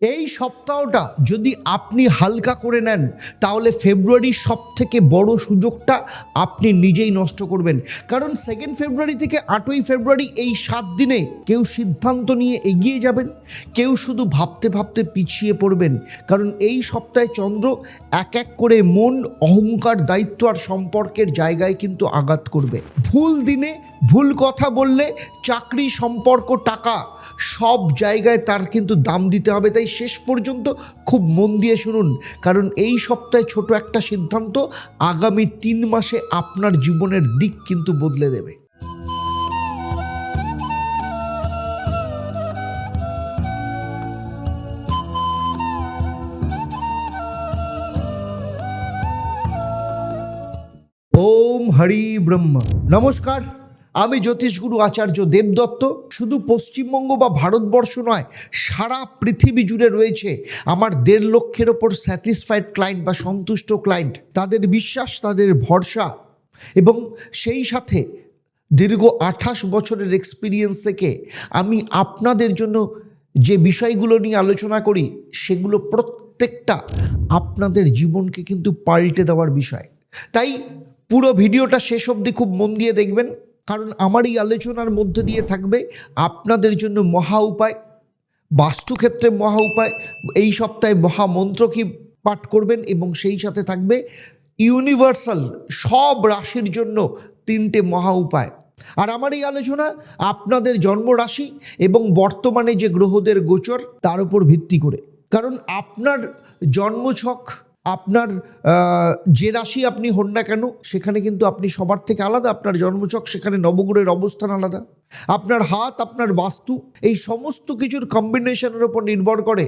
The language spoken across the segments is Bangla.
এই সপ্তাহটা যদি আপনি হালকা করে নেন তাহলে ফেব্রুয়ারির সব থেকে বড় সুযোগটা আপনি নিজেই নষ্ট করবেন। কারণ 2 ফেব্রুয়ারি থেকে 8ই ফেব্রুয়ারি এই 7 দিনে কেউ সিদ্ধান্ত নিয়ে এগিয়ে যাবেন, কেউ শুধু ভাবতে ভাবতে পিছিয়ে পড়বেন। কারণ এই সপ্তাহে চন্দ্র এক এক করে মন, অহংকার, দায়িত্ব আর সম্পর্কের জায়গায় কিন্তু আঘাত করবে। ভুল দিনে ভুল কথা বললে চাকরি, সম্পর্ক, টাকা সব জায়গায় তার কিন্তু দাম দিতে হবে। তাই শেষ পর্যন্ত খুব মন দিয়ে শুনুন, কারণ এই সপ্তাহে ছোট একটা সিদ্ধান্ত আগামী 3 মাসে আপনার জীবনের দিক কিন্তু বদলে দেবে। ওম হরি ব্রহ্মা। নমস্কার, আমি জ্যোতিষগুরু আচার্য দেবদত্ত। শুধু পশ্চিমবঙ্গ বা ভারতবর্ষ নয়, সারা পৃথিবী জুড়ে রয়েছে আমার 1.5 লক্ষের ওপর স্যাটিসফাইড ক্লায়েন্ট বা সন্তুষ্ট ক্লায়েন্ট। তাদের বিশ্বাস, তাদের ভরসা এবং সেই সাথে দীর্ঘ 28 বছরের এক্সপিরিয়েন্স থেকে আমি আপনাদের জন্য যে বিষয়গুলো নিয়ে আলোচনা করি সেগুলো প্রত্যেকটা আপনাদের জীবনকে কিন্তু পাল্টে দেওয়ার বিষয়। তাই পুরো ভিডিওটা শেষ অবধি খুব মন দিয়ে দেখবেন, কারণ আমার এই আলোচনার মধ্যে দিয়ে থাকবে আপনাদের জন্য মহা উপায়, বাস্তুক্ষেত্রে মহা উপায়, এই সপ্তাহে মহামন্ত্র কি পাঠ করবেন এবং সেই সাথে থাকবে ইউনিভার্সাল সব রাশির জন্য 3টে মহা উপায়। আর আমার এই আলোচনা আপনাদের জন্মরাশি এবং বর্তমানে যে গ্রহদের গোচর তার উপর ভিত্তি করে। কারণ আপনার জন্মছক, আপনার যে রাশি আপনি হন না কেন সেখানে কিন্তু আপনি সবার থেকে আলাদা। আপনার জন্মছক, সেখানে নবগ্রহের অবস্থান আলাদা, আপনার হাত, আপনার বাস্তু, এই সমস্ত কিছুর কম্বিনেশনের ওপর নির্ভর করে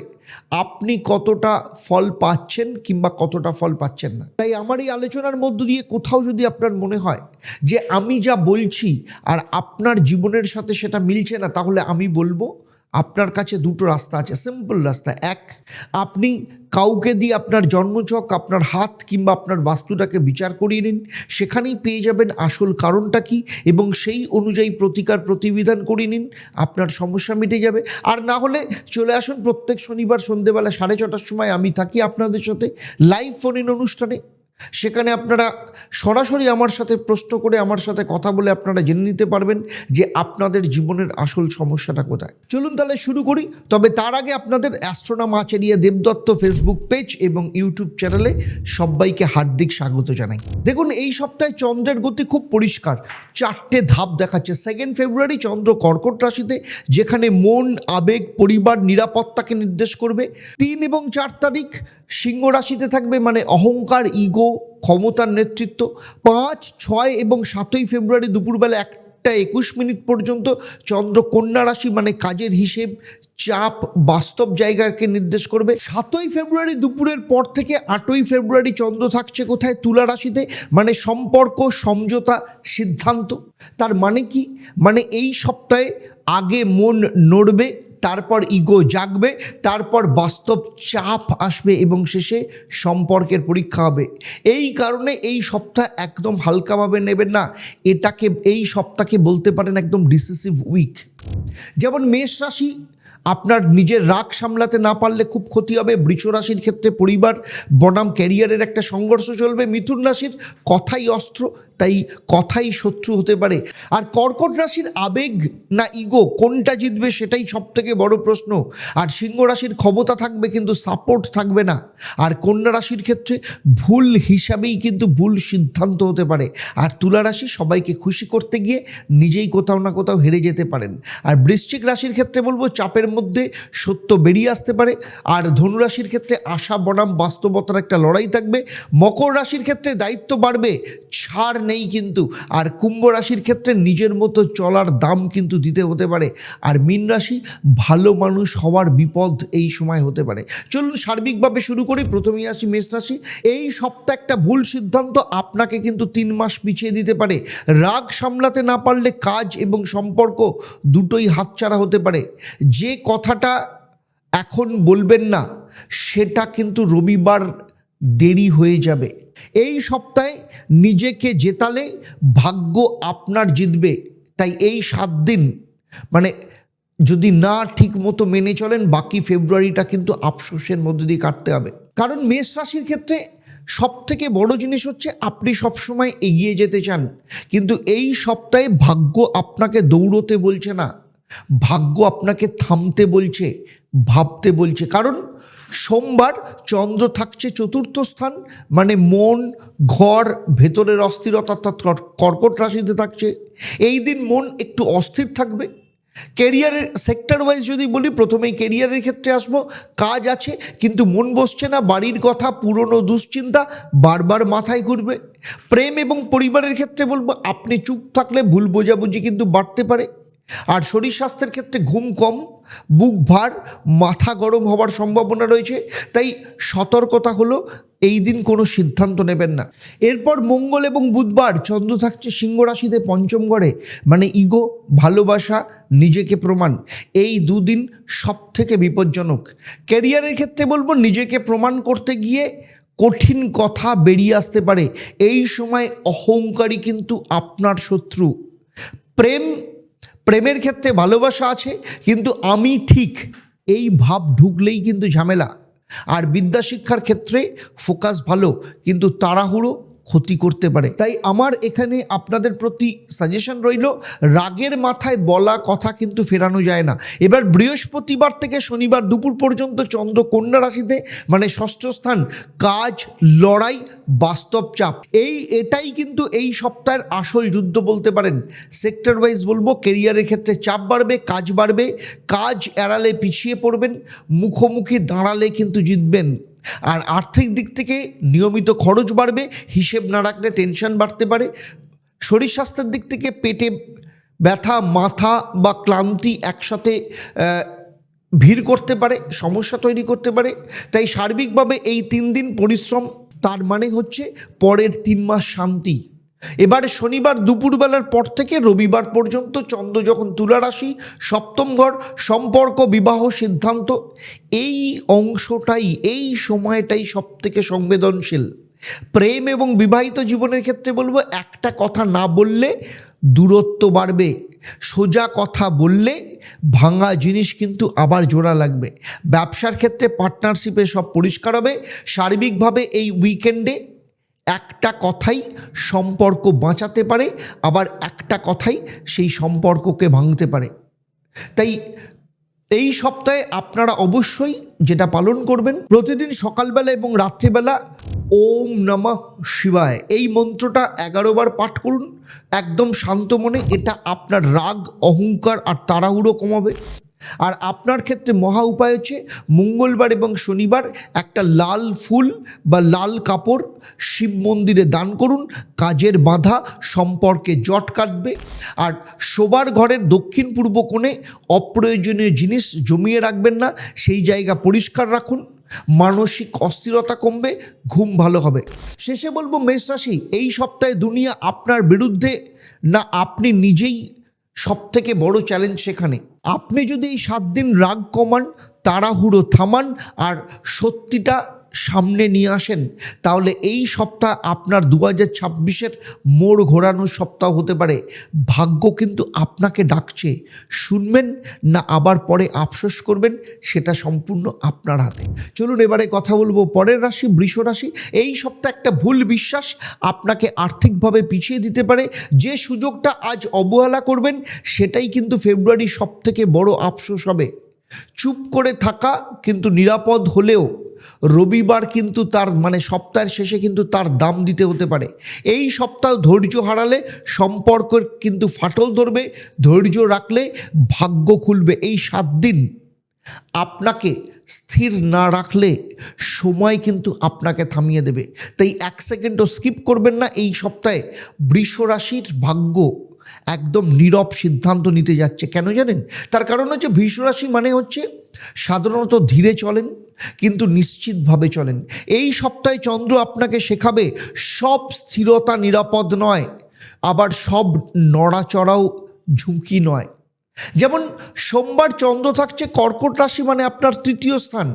আপনি কতটা ফল পাচ্ছেন কিংবা কতটা ফল পাচ্ছেন না। তাই আমার এই আলোচনার মধ্য দিয়ে কোথাও যদি আপনার মনে হয় যে আমি যা বলছি আর আপনার জীবনের সাথে সেটা মিলছে না, তাহলে আমি বলবো আপনার কাছে 2টো রাস্তা আছে, সিম্পল রাস্তা। এক, আপনি কাউকে দিয়ে আপনার জন্মছক, আপনার হাত কিংবা আপনার বাস্তুটাকে বিচার করিয়ে নিন, সেখানেই পেয়ে যাবেন আসল কারণটা কি এবং সেই অনুযায়ী প্রতিকার প্রতিবিধান করিয়ে নিন, আপনার সমস্যা মিটে যাবে। আর না হলে চলে আসুন প্রত্যেক শনিবার সন্ধ্যেবেলা 6:30টার সময় আমি থাকি আপনাদের সাথে লাইভ ফোন ইন অনুষ্ঠানে। সেখানে আপনারা সরাসরি আমার সাথে প্রশ্ন করে আমার সাথে কথা বলে আপনারা জেনে নিতে পারবেন যে আপনাদের জীবনের আসল সমস্যাটা কোথায়। চলুন তাহলে শুরু করি। তবে তার আগে আপনাদের অ্যাস্ট্রোনম আচার্য দেবদত্ত ফেসবুক পেজ এবং ইউটিউব চ্যানেলে সবাইকে হার্দিক স্বাগত জানাই। দেখুন, এই সপ্তাহে চন্দ্রের গতি খুব পরিষ্কার, 4টে ধাপ দেখাচ্ছে। 2 ফেব্রুয়ারি চন্দ্র কর্কট রাশিতে, যেখানে মন, আবেগ, পরিবার, নিরাপত্তাকে নির্দেশ করবে। 3 এবং 4 তারিখ সিংহ রাশিতে থাকবে, মানে অহংকার, ইগো, ক্ষমতার নেতৃত্ব। 5, 6 এবং 7ই ফেব্রুয়ারি দুপুরবেলা 1:21 পর্যন্ত চন্দ্র কন্যা রাশি, মানে কাজের হিসেব, চাপ, বাস্তব জায়গাকে নির্দেশ করবে। 7ই ফেব্রুয়ারি দুপুরের পর থেকে 8ই ফেব্রুয়ারি চন্দ্র থাকছে কোথায়? তুলা রাশিতে, মানে সম্পর্ক, সমঝোতা, সিদ্ধান্ত। তার মানে কি? মানে এই সপ্তাহে আগে মন নড়বে, তারপর ইগো জাগবে, তারপর বাস্তব চাপ আসবে এবং শেষে সম্পর্কের পরীক্ষা হবে। এই কারণে এই সপ্তাহ একদম হালকাভাবে নেবেন না। এই সপ্তাহকে বলতে পারেন একদম ডিসিসিভ উইক। যেমন মেষ রাশি, আপনার নিজের রাগ সামলাতে না পারলে খুব ক্ষতি হবে। বৃষ রাশির ক্ষেত্রে পরিবার বনাম ক্যারিয়ারের একটা সংঘর্ষ চলবে। মিথুন রাশির কথাই অস্ত্র, তাই কথাই শত্রু হতে পারে। আর কর্কট রাশির আবেগ না ইগো, কোনটা জিতবে সেটাই সব থেকে বড় প্রশ্ন। আর সিংহ রাশির ক্ষমতা থাকবে কিন্তু সাপোর্ট থাকবে না। আর কন্যা রাশির ক্ষেত্রে ভুল হিসাবেই কিন্তু ভুল সিদ্ধান্ত হতে পারে। আর তুলা রাশি সবাইকে খুশি করতে গিয়ে নিজেই কোথাও না কোথাও হেরে যেতে পারেন। আর বৃশ্চিক রাশির ক্ষেত্রে বলবো চাপের মধ্যে সত্য বেরিয়ে আসতে পারে। আর ধনুরাশির ক্ষেত্রে আশা বনাম বাস্তবতার একটা লড়াই থাকবে। মকর রাশির ক্ষেত্রে দায়িত্ব বাড়বে, ছাড় নেই কিন্তু। আর কুম্ভ রাশির ক্ষেত্রে নিজের মতো চলার দাম কিন্তু দিতে হতে পারে। আর মীন রাশি, ভালো মানুষ হওয়ার বিপদ এই সময় হতে পারে। চলুন সার্বিকভাবে শুরু করি। প্রথমেই আসি মেষ রাশি। এই সপ্তাহে একটা ভুল সিদ্ধান্ত আপনাকে কিন্তু 3 মাস পিছিয়ে দিতে পারে। রাগ সামলাতে না পারলে কাজ এবং সম্পর্ক দুটোই হাতছাড়া হতে পারে। যে কথাটা এখন বলবেন না সেটা কিন্তু রবিবার দেরি হয়ে যাবে। এই সপ্তাহে নিজেকে জেতালে ভাগ্য আপনার জিতবে। তাই এই 7 দিন, মানে যদি না ঠিক মতো মেনে চলেন, বাকি ফেব্রুয়ারিটা কিন্তু আফসোসের মধ্যে দিয়ে কাটতে হবে। কারণ মেষ রাশির ক্ষেত্রে সব থেকে বড় জিনিস হচ্ছে আপনি সবসময় এগিয়ে যেতে চান, কিন্তু এই সপ্তাহে ভাগ্য আপনাকে দৌড়তে বলছে না, ভাগ্য আপনাকে থামতে বলছে, ভাবতে বলছে। কারণ সোমবার চন্দ্র থাকছে চতুর্থ স্থান, মানে মন, ঘর, ভেতরের অস্থিরতা, অর্থাৎ কর্কট রাশিতে থাকছে। এই দিন মন একটু অস্থির থাকবে। কেরিয়ারের সেক্টর ওয়াইজ যদি বলি, প্রথমেই কেরিয়ারের ক্ষেত্রে আসবো। কাজ আছে কিন্তু মন বসছে না, বাড়ির কথা, পুরনো দুশ্চিন্তা বারবার মাথায় ঘুরবে। প্রেম এবং পরিবারের ক্ষেত্রে বলবো, আপনি চুপ থাকলে ভুল বোঝাবুঝি কিন্তু বাড়তে পারে। আর শরীর স্বাস্থ্যের ক্ষেত্রে ঘুম কম, বুক ভার, মাথা গরম হওয়ার সম্ভাবনা রয়েছে। তাই সতর্কতা হলো এই দিন কোনো সিদ্ধান্ত নেবেন না। এরপর মঙ্গল এবং বুধবার চন্দ্র থাকছে সিংহ রাশিতে পঞ্চম ঘরে, মানে ইগো, ভালোবাসা, নিজেকে প্রমাণ। এই দুদিন সব থেকে বিপজ্জনক। ক্যারিয়ারের ক্ষেত্রে বলবো, নিজেকে প্রমাণ করতে গিয়ে কঠিন কথা বেরিয়ে আসতে পারে। এই সময় অহংকারী কিন্তু আপনার শত্রু। প্রেমের ক্ষেত্রে ভালোবাসা আছে, কিন্তু আমি ঠিক, এই ভাব ঢুকলেই কিন্তু ঝামেলা। আর বিদ্যা শিক্ষার ক্ষেত্রে ফোকাস ভালো, কিন্তু তাড়াহুড়ো ক্ষতি করতে পারে। তাই আমার এখানে আপনাদের প্রতি সাজেশন রইল, রাগের মাথায় বলা কথা কিন্তু ফেরানো যায় না। এবার বৃহস্পতিবার থেকে শনিবার দুপুর পর্যন্ত চন্দ্র কন্যা রাশিতে, মানে ষষ্ঠ স্থান, কাজ, লড়াই, বাস্তব চাপ, এটাই কিন্তু এই সপ্তাহের আসল যুদ্ধ বলতে পারেন। সেক্টর ওয়াইজ বলবো, কেরিয়ারের ক্ষেত্রে চাপ বাড়বে, কাজ বাড়বে, কাজ এড়ালে পিছিয়ে পড়বেন, মুখোমুখি দাঁড়ালে কিন্তু জিতবেন। আর আর্থিক দিক থেকে নিয়মিত খরচ বাড়বে, হিসেব না রাখলে টেনশন বাড়তে পারে। শরীর স্বাস্থ্যের দিক থেকে পেটে ব্যথা, মাথা বা ক্লান্তি একসাথে ভিড় করতে পারে, সমস্যা তৈরি করতে পারে। তাই সার্বিকভাবে এই 3 দিন পরিশ্রম, তার মানে হচ্ছে পরের 3 মাস শান্তি। এবারে শনিবার দুপুরবেলার পর থেকে রবিবার পর্যন্ত চন্দ্র যখন তুলা রাশি, সপ্তম ঘর, সম্পর্ক, বিবাহ, সিদ্ধান্ত, এই অংশটাই, এই সময়টাই সব থেকে সংবেদনশীল। প্রেম এবং বিবাহিত জীবনের ক্ষেত্রে বলবো, একটা কথা না বললে দূরত্ব বাড়বে, সোজা কথা বললে ভাঙা জিনিস কিন্তু আবার জোড়া লাগবে। ব্যবসার ক্ষেত্রে পার্টনারশিপে সব পরিষ্কার হবে। সার্বিকভাবে এই উইকেন্ডে একটা কথাই সম্পর্ক বাঁচাতে পারে, আবার একটা কথাই সেই সম্পর্ককে ভাঙতে পারে। তাই এই সপ্তাহে আপনারা অবশ্যই যেটা পালন করবেন, প্রতিদিন সকালবেলা এবং রাত্রিবেলা ওম নমঃ শিবায় এই মন্ত্রটা 11 বার পাঠ করুন, একদম শান্ত মনে। এটা আপনার রাগ, অহংকার আর তাড়াহুড়ো কমাবে। আর আপনার ক্ষেত্রে মহা উপায় হচ্ছে, মঙ্গলবার এবং শনিবার একটা লাল ফুল বা লাল কাপড় শিব মন্দিরে দান করুন। কাজের বাধা, সম্পর্কে জট কাটবে। আর শোবার ঘরের দক্ষিণ পূর্ব কোণে অপ্রয়োজনীয় জিনিস জমিয়ে রাখবেন না, সেই জায়গা পরিষ্কার রাখুন। মানসিক অস্থিরতা কমবে, ঘুম ভালো হবে। শেষে বলবো, মেষ রাশি, এই সপ্তাহে দুনিয়া আপনার বিরুদ্ধে না, আপনি নিজেই সব থেকে বড় চ্যালেঞ্জ সেখানে। আপনি যদি এই 7 দিন রাগ কমান, তাড়াহুড়ো থামান আর সত্যিটা সামনে নিয়ে আসেন, তাহলে এই সপ্তাহ আপনার 2026-এর মোড় ঘোরানোর সপ্তাহ হতে পারে। ভাগ্য কিন্তু আপনাকে ডাকছে, শুনবেন না আবার পরে আফসোস করবেন, সেটা সম্পূর্ণ আপনার হাতে। চলুন এবারে কথা বলবো পরের রাশি, বৃষ রাশি। এই সপ্তাহে একটা ভুল বিশ্বাস আপনাকে আর্থিকভাবে পিছিয়ে দিতে পারে। যে সুযোগটা আজ অবহেলা করবেন, সেটাই কিন্তু ফেব্রুয়ারির সব থেকে বড় আফসোস হবে। চুপ করে থাকা কিন্তু নিরাপদ হলেও রবিবার কিন্তু তার, মানে সপ্তাহের শেষে কিন্তু তার দাম দিতে হতে পারে। এই সপ্তাহ ধৈর্য হারালে সম্পর্কের কিন্তু ফাটল ধরবে, ধৈর্য রাখলে ভাগ্য খুলবে। এই 7 দিন আপনাকে স্থির না রাখলে সময় কিন্তু আপনাকে থামিয়ে দেবে। তাই 1 সেকেন্ডও স্কিপ করবেন না। এই সপ্তাহে বৃষ রাশির ভাগ্য একদম নীরব সিদ্ধান্ত নিতে যাচ্ছে। কেন জানেন? তার কারণ হচ্ছে, বৃষ রাশি মানে হচ্ছে সাধারণত ধীরে চলেন কিন্তু নিশ্চিতভাবে চলেন। এই সপ্তাহে চন্দ্র আপনাকে শেখাবে সব স্থিরতা নিরাপদ নয়, আবার সব নড়াচড়াও ঝুঁকি নয়। যেমন সোমবার চন্দ্র থাকছে কর্কট রাশি, মানে আপনার 3য় স্থান,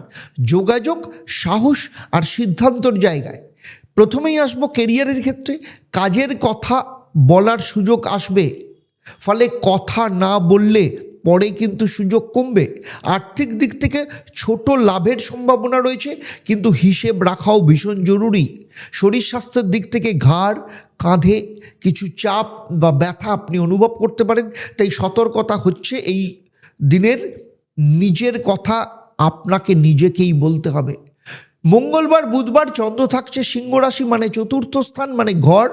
যোগাযোগ, সাহস আর সিদ্ধান্তর জায়গায়। প্রথমেই আসবো কেরিয়ারের ক্ষেত্রে। কাজের কথা বলার সুযোগ আসবে, ফলে কথা না বললে পরে কিন্তু সুযোগ কমবে। আর্থিক দিক থেকে ছোট লাভের সম্ভাবনা রয়েছে, কিন্তু হিসেব রাখাও ভীষণ জরুরি। শরীর স্বাস্থ্যের দিক থেকে ঘাড়, কাঁধে কিছু চাপ বা ব্যথা আপনি অনুভব করতে পারেন। তাই সতর্কতা হচ্ছে এই দিনের নিজের কথা আপনাকে নিজেকেই বলতে হবে। মঙ্গলবার বুধবার চন্দ্র থাকছে সিংহ রাশি, মানে চতুর্থ স্থান, মানে ঘর,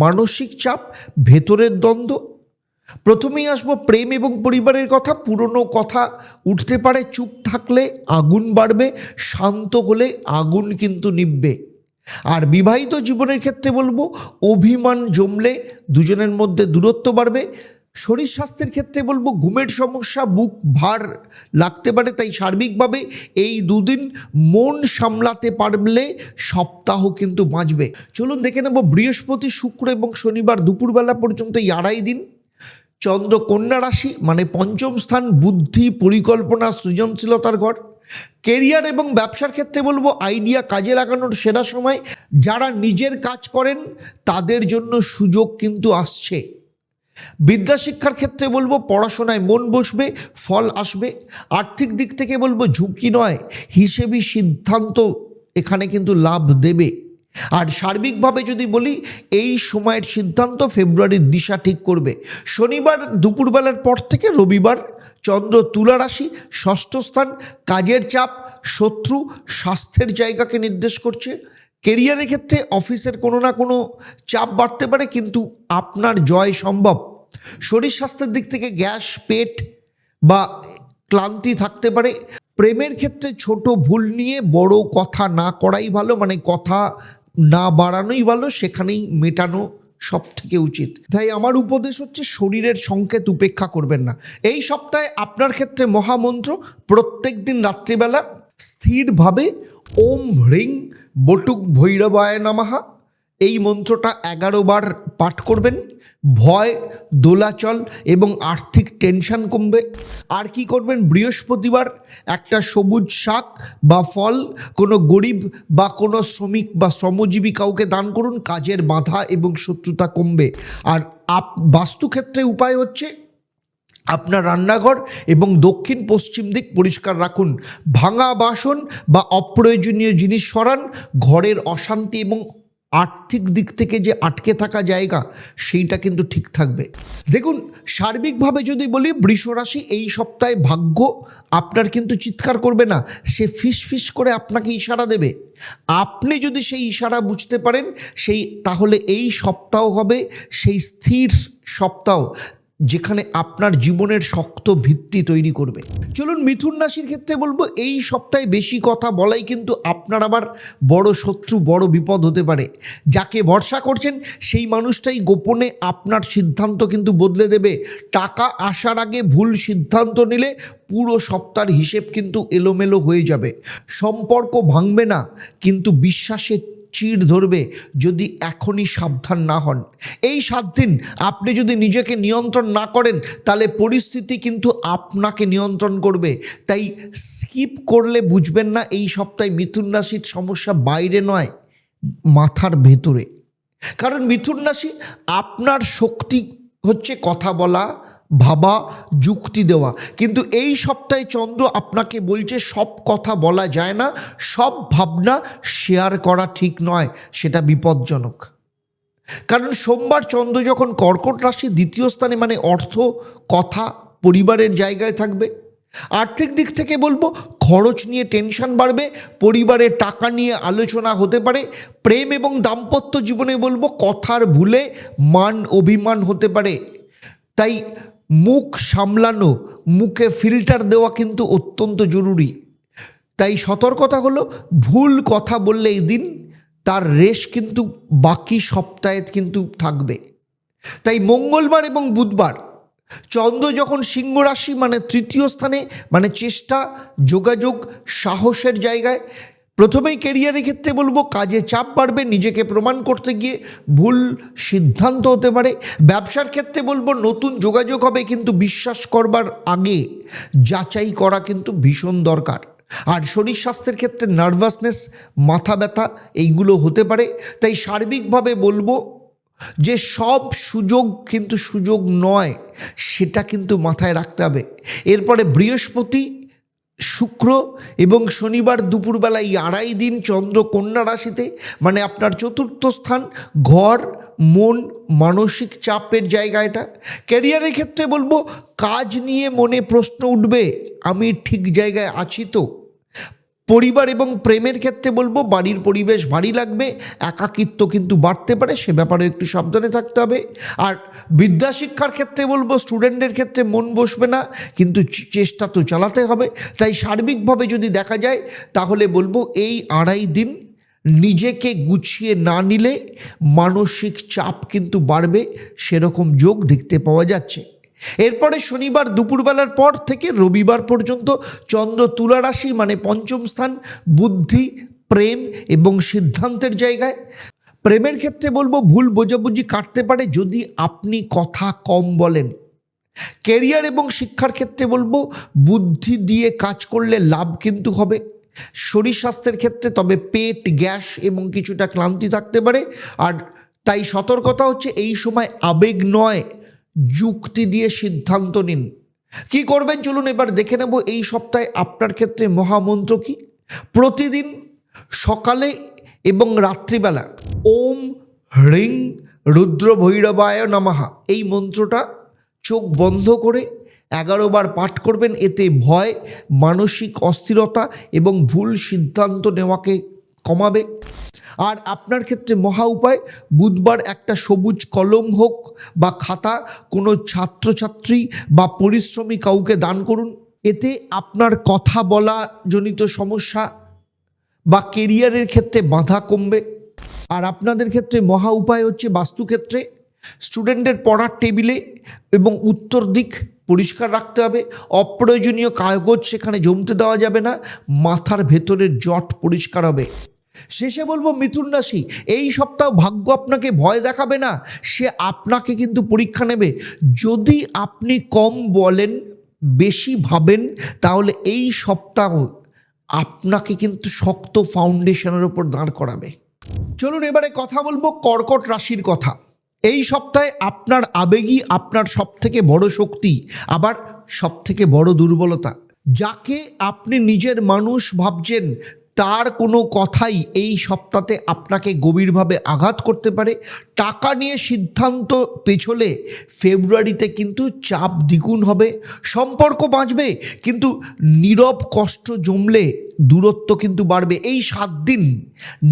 মানসিক চাপ, ভেতরের দ্বন্দ্ব। প্রথমেই আসবো প্রেম এবং পরিবারের কথা। পুরনো কথা উঠতে পারে, চুপ থাকলে আগুন বাড়বে, শান্ত হলে আগুন কিন্তু নিভবে। আর বিবাহিত জীবনের ক্ষেত্রে বলবো অভিমান জমলে দুজনের মধ্যে দূরত্ব বাড়বে। শরীর স্বাস্থ্যের ক্ষেত্রে বলবো ঘুমের সমস্যা, বুক ভার লাগতে পারে। তাই সার্বিকভাবে এই দুদিন মন সামলাতে পারলে সপ্তাহ কিন্তু বাঁচবে। চলুন দেখে নেব বৃহস্পতি, শুক্র এবং শনিবার দুপুরবেলা পর্যন্ত এই আড়াই দিন। চন্দ্র কন্যা রাশি, মানে পঞ্চম স্থান, বুদ্ধি, পরিকল্পনা, সৃজনশীলতার ঘর। কেরিয়ার এবং ব্যবসার ক্ষেত্রে বলবো আইডিয়া কাজে লাগানোর সেরা সময়। যারা নিজের কাজ করেন তাদের জন্য সুযোগ কিন্তু আসছে। বিদ্যা শিক্ষার ক্ষেত্রে বলবো পড়াশোনায় মন বসবে, ফল আসবে। আর্থিক দিক থেকে বলবো ঝুঁকি নয়, হিসেবি সিদ্ধান্ত এখানে কিন্তু লাভ দেবে। আর সার্বিকভাবে যদি বলি এই সময়ের সিদ্ধান্ত ফেব্রুয়ারির দিশা ঠিক করবে। শনিবার দুপুরবেলার পর থেকে রবিবার চন্দ্র তুলা রাশি, ষষ্ঠ স্থান, কাজের চাপ, শত্রু, স্বাস্থ্যের জায়গাকে নির্দেশ করছে। কেরিয়ারের ক্ষেত্রে অফিসের কোনো না কোনো চাপ বাড়তে পারে, কিন্তু আপনার জয় সম্ভব। শরীর স্বাস্থ্যের দিক থেকে গ্যাস, পেট বা ক্লান্তি থাকতে পারে। প্রেমের ক্ষেত্রে ছোট ভুল নিয়ে বড় কথা না করাই ভালো, মানে কথা না বাড়ানোই ভালো, সেখানেই মেটানো সব থেকে উচিত। তাই আমার উপদেশ হচ্ছে শরীরের সংকেত উপেক্ষা করবেন না। এই সপ্তাহে আপনার ক্ষেত্রে মহামন্ত্র প্রত্যেক দিন রাত্রিবেলা স্থিরভাবে ওম হ্রিং বটুক ভৈরবায় নমঃ এই মন্ত্রটা 11 বার পাঠ করবেন। ভয়, দোলাচল এবং আর্থিক টেনশন কমবে। আর কি করবেন, বৃহস্পতিবার একটা সবুজ শাক বা ফল কোনো গরিব বা কোনো শ্রমিক বা শ্রমজীবী কাউকে দান করুন। কাজের বাধা এবং শত্রুতা কমবে। আর বাস্তুক্ষেত্রে উপায় হচ্ছে আপনার রান্নাঘর এবং দক্ষিণ পশ্চিম দিক পরিষ্কার রাখুন। ভাঙা বাসন বা অপ্রয়োজনীয় জিনিস সরান। ঘরের অশান্তি এবং আর্থিক দিক থেকে যে আটকে থাকা জায়গা সেইটা কিন্তু ঠিক থাকবে। দেখুন সার্বিকভাবে যদি বলি বৃষ রাশি এই সপ্তাহে ভাগ্য আপনার কিন্তু চিৎকার করবে না, সে ফিস ফিস করে আপনাকে ইশারা দেবে। আপনি যদি সেই ইশারা বুঝতে পারেন তাহলে এই সপ্তাহ হবে সেই স্থির সপ্তাহ যেখানে আপনার জীবনের শক্ত ভিত্তি তৈরি করবে। চলুন মিথুন রাশির ক্ষেত্রে বলবো এই সপ্তাহে বেশি কথা বলাই কিন্তু আপনার আবার বড় শত্রু, বড় বিপদ হতে পারে। যাকে ভরসা করছেন সেই মানুষটাই গোপনে আপনার সিদ্ধান্ত কিন্তু বদলে দেবে। টাকা আসার আগে ভুল সিদ্ধান্ত নিলে পুরো সপ্তাহের হিসেব কিন্তু এলোমেলো হয়ে যাবে। সম্পর্ক ভাঙবে না, কিন্তু বিশ্বাসের চিড় ধরবে যদি এখনই সাবধান না হন। এই 7 দিন আপনি যদি নিজেকে নিয়ন্ত্রণ না করেন তাহলে পরিস্থিতি কিন্তু আপনাকে নিয়ন্ত্রণ করবে। তাই স্কিপ করলে বুঝবেন না এই সপ্তাহে মিথুন রাশির সমস্যা বাইরে নয়, মাথার ভেতরে। কারণ মিথুন রাশি আপনার শক্তি হচ্ছে কথা বলা, ভাবা, যুক্তি দেওয়া। কিন্তু এই সপ্তাহে চন্দ্র আপনাকে বলছে সব কথা বলা যায় না, সব ভাবনা শেয়ার করা ঠিক নয়, সেটা বিপজ্জনক। কারণ সোমবার চন্দ্র যখন কর্কট রাশি দ্বিতীয় স্থানে, মানে অর্থ, কথা, পরিবারের জায়গায় থাকবে। আর্থিক দিক থেকে বলবো খরচ নিয়ে টেনশন বাড়বে, পরিবারের টাকা নিয়ে আলোচনা হতে পারে। প্রেম এবং দাম্পত্য জীবনে বলবো কথার ভুলে মান অভিমান হতে পারে। তাই মুখ সামলানো, মুখে ফিল্টার দেওয়া কিন্তু অত্যন্ত জরুরি। তাই সতর্কতা হলো ভুল কথা বললে এই দিন তার রেশ কিন্তু বাকি সপ্তাহে কিন্তু থাকবে। তাই মঙ্গলবার এবং বুধবার চন্দ্র যখন সিংহ রাশি, মানে তৃতীয় স্থানে, মানে চেষ্টা, যোগাযোগ, সাহসের জায়গায়। প্রথমেই ক্যারিয়ারের ক্ষেত্রে বলবো কাজে চাপ বাড়বে, নিজেকে প্রমাণ করতে গিয়ে ভুল সিদ্ধান্ত হতে পারে। ব্যবসার ক্ষেত্রে বলবো নতুন যোগাযোগ হবে, কিন্তু বিশ্বাস করবার আগে যাচাই করা কিন্তু ভীষণ দরকার। আর শরীর স্বাস্থ্যের ক্ষেত্রে নার্ভাসনেস, মাথা ব্যথা এইগুলো হতে পারে। তাই সার্বিকভাবে বলবো যে সব সুযোগ কিন্তু সুযোগ নয়, সেটা কিন্তু মাথায় রাখতে হবে। এরপরে বৃহস্পতি, শুক্র এবং শনিবার দুপুরবেলা এই আড়াই দিন চন্দ্র কন্যা রাশিতে, মানে আপনার চতুর্থ স্থান, ঘর, মন, মানসিক চাপের জায়গা। এটা ক্যারিয়ারের ক্ষেত্রে বলবো, কাজ নিয়ে মনে প্রশ্ন উঠবে, আমি ঠিক জায়গায় আছি তো। পরিবার এবং প্রেমের ক্ষেত্রে বলবো, বাড়ির পরিবেশ ভারী লাগবে, একাকিত্ব কিন্তু বাড়তে পারে, সে ব্যাপারে একটু সাবধানে থাকতে হবে। আর বিদ্যা শিক্ষার ক্ষেত্রে বলবো, স্টুডেন্টের ক্ষেত্রে মন বসবে না, কিন্তু চেষ্টা তো চালাতে হবে। তাই সার্বিকভাবে যদি দেখা যায়, তাহলে বলবো এই আড়াই দিন নিজেকে গুছিয়ে না নিলে মানসিক চাপ কিন্তু বাড়বে, সেরকম যোগ দেখতে পাওয়া যাচ্ছে। এরপরে শনিবার দুপুরবেলার পর থেকে রবিবার পর্যন্ত চন্দ্র তুলা রাশি, মানে পঞ্চম স্থান, বুদ্ধি, প্রেম এবং সিদ্ধান্তের জায়গায়। প্রেমের ক্ষেত্রে বলবো, ভুল বোঝাবুঝি কাটতে পারে যদি আপনি কথা কম বলেন। ক্যারিয়ার এবং শিক্ষার ক্ষেত্রে বলবো, বুদ্ধি দিয়ে কাজ করলে লাভ কিন্তু হবে। শরীর স্বাস্থ্যের ক্ষেত্রে তবে পেট, গ্যাস এবং কিছুটা ক্লান্তি থাকতে পারে। আর তাই সতর্কতা হচ্ছে, এই সময় আবেগ নয়, যুক্তি দিয়ে সিদ্ধান্ত নিন। কি করবেন চলুন এবার দেখে নেব এই সপ্তাহে আপনার ক্ষেত্রে মহামন্ত্র কি। প্রতিদিন সকালে এবং রাত্রিবেলা ওম হ্রিং রুদ্র ভৈরবায় নমঃ এই মন্ত্রটা চোখ বন্ধ করে 11 বার পাঠ করবেন। এতে ভয়, মানসিক অস্থিরতা এবং ভুল সিদ্ধান্ত নেওয়াকে কমাবে। আর আপনার ক্ষেত্রে মহা উপায়, বুধবার একটা সবুজ কলম হোক বা খাতা কোনো ছাত্রছাত্রী বা পরিশ্রমী কাউকে দান করুন। এতে আপনার কথা বলা জনিত সমস্যা বা কেরিয়ারের ক্ষেত্রে বাধা কমবে। আর আপনাদের ক্ষেত্রে মহা উপায় হচ্ছে, বাস্তুক্ষেত্রে স্টুডেন্টের পড়ার টেবিলে এবং উত্তর দিক পরিষ্কার রাখতে হবে। অপ্রয়োজনীয় কাগজ সেখানে জমতে দেওয়া যাবে না। মাথার ভেতরের জট পরিষ্কার হবে। শেষে বলবো, মিথুন রাশি, এই সপ্তাহ ভাগ্য আপনাকে ভয় দেখাবে না, সে আপনাকে কিন্তু পরীক্ষা নেবে। যদি আপনি কম বলেন, বেশি ভাবেন, তাহলে এই সপ্তাহ আপনাকে কিন্তু শক্ত ফাউন্ডেশনের ওপর দাঁড় করাবে। চলুন এবারে কথা বলবো কর্কট রাশির কথা। এই সপ্তাহে আপনার আবেগই আপনার সবথেকে বড় শক্তি, আবার সবথেকে বড় দুর্বলতা। যাকে আপনি নিজের মানুষ ভাবছেন, তার কোনো কথাই এই সপ্তাহে আপনাকে গভীরভাবে আঘাত করতে পারে। টাকা নিয়ে সিদ্ধান্ত পেছলে ফেব্রুয়ারিতে কিন্তু চাপ দ্বিগুণ হবে। সম্পর্ক বাঁচবে, কিন্তু নীরব কষ্ট জমলে দূরত্ব কিন্তু বাড়বে। এই 7 দিন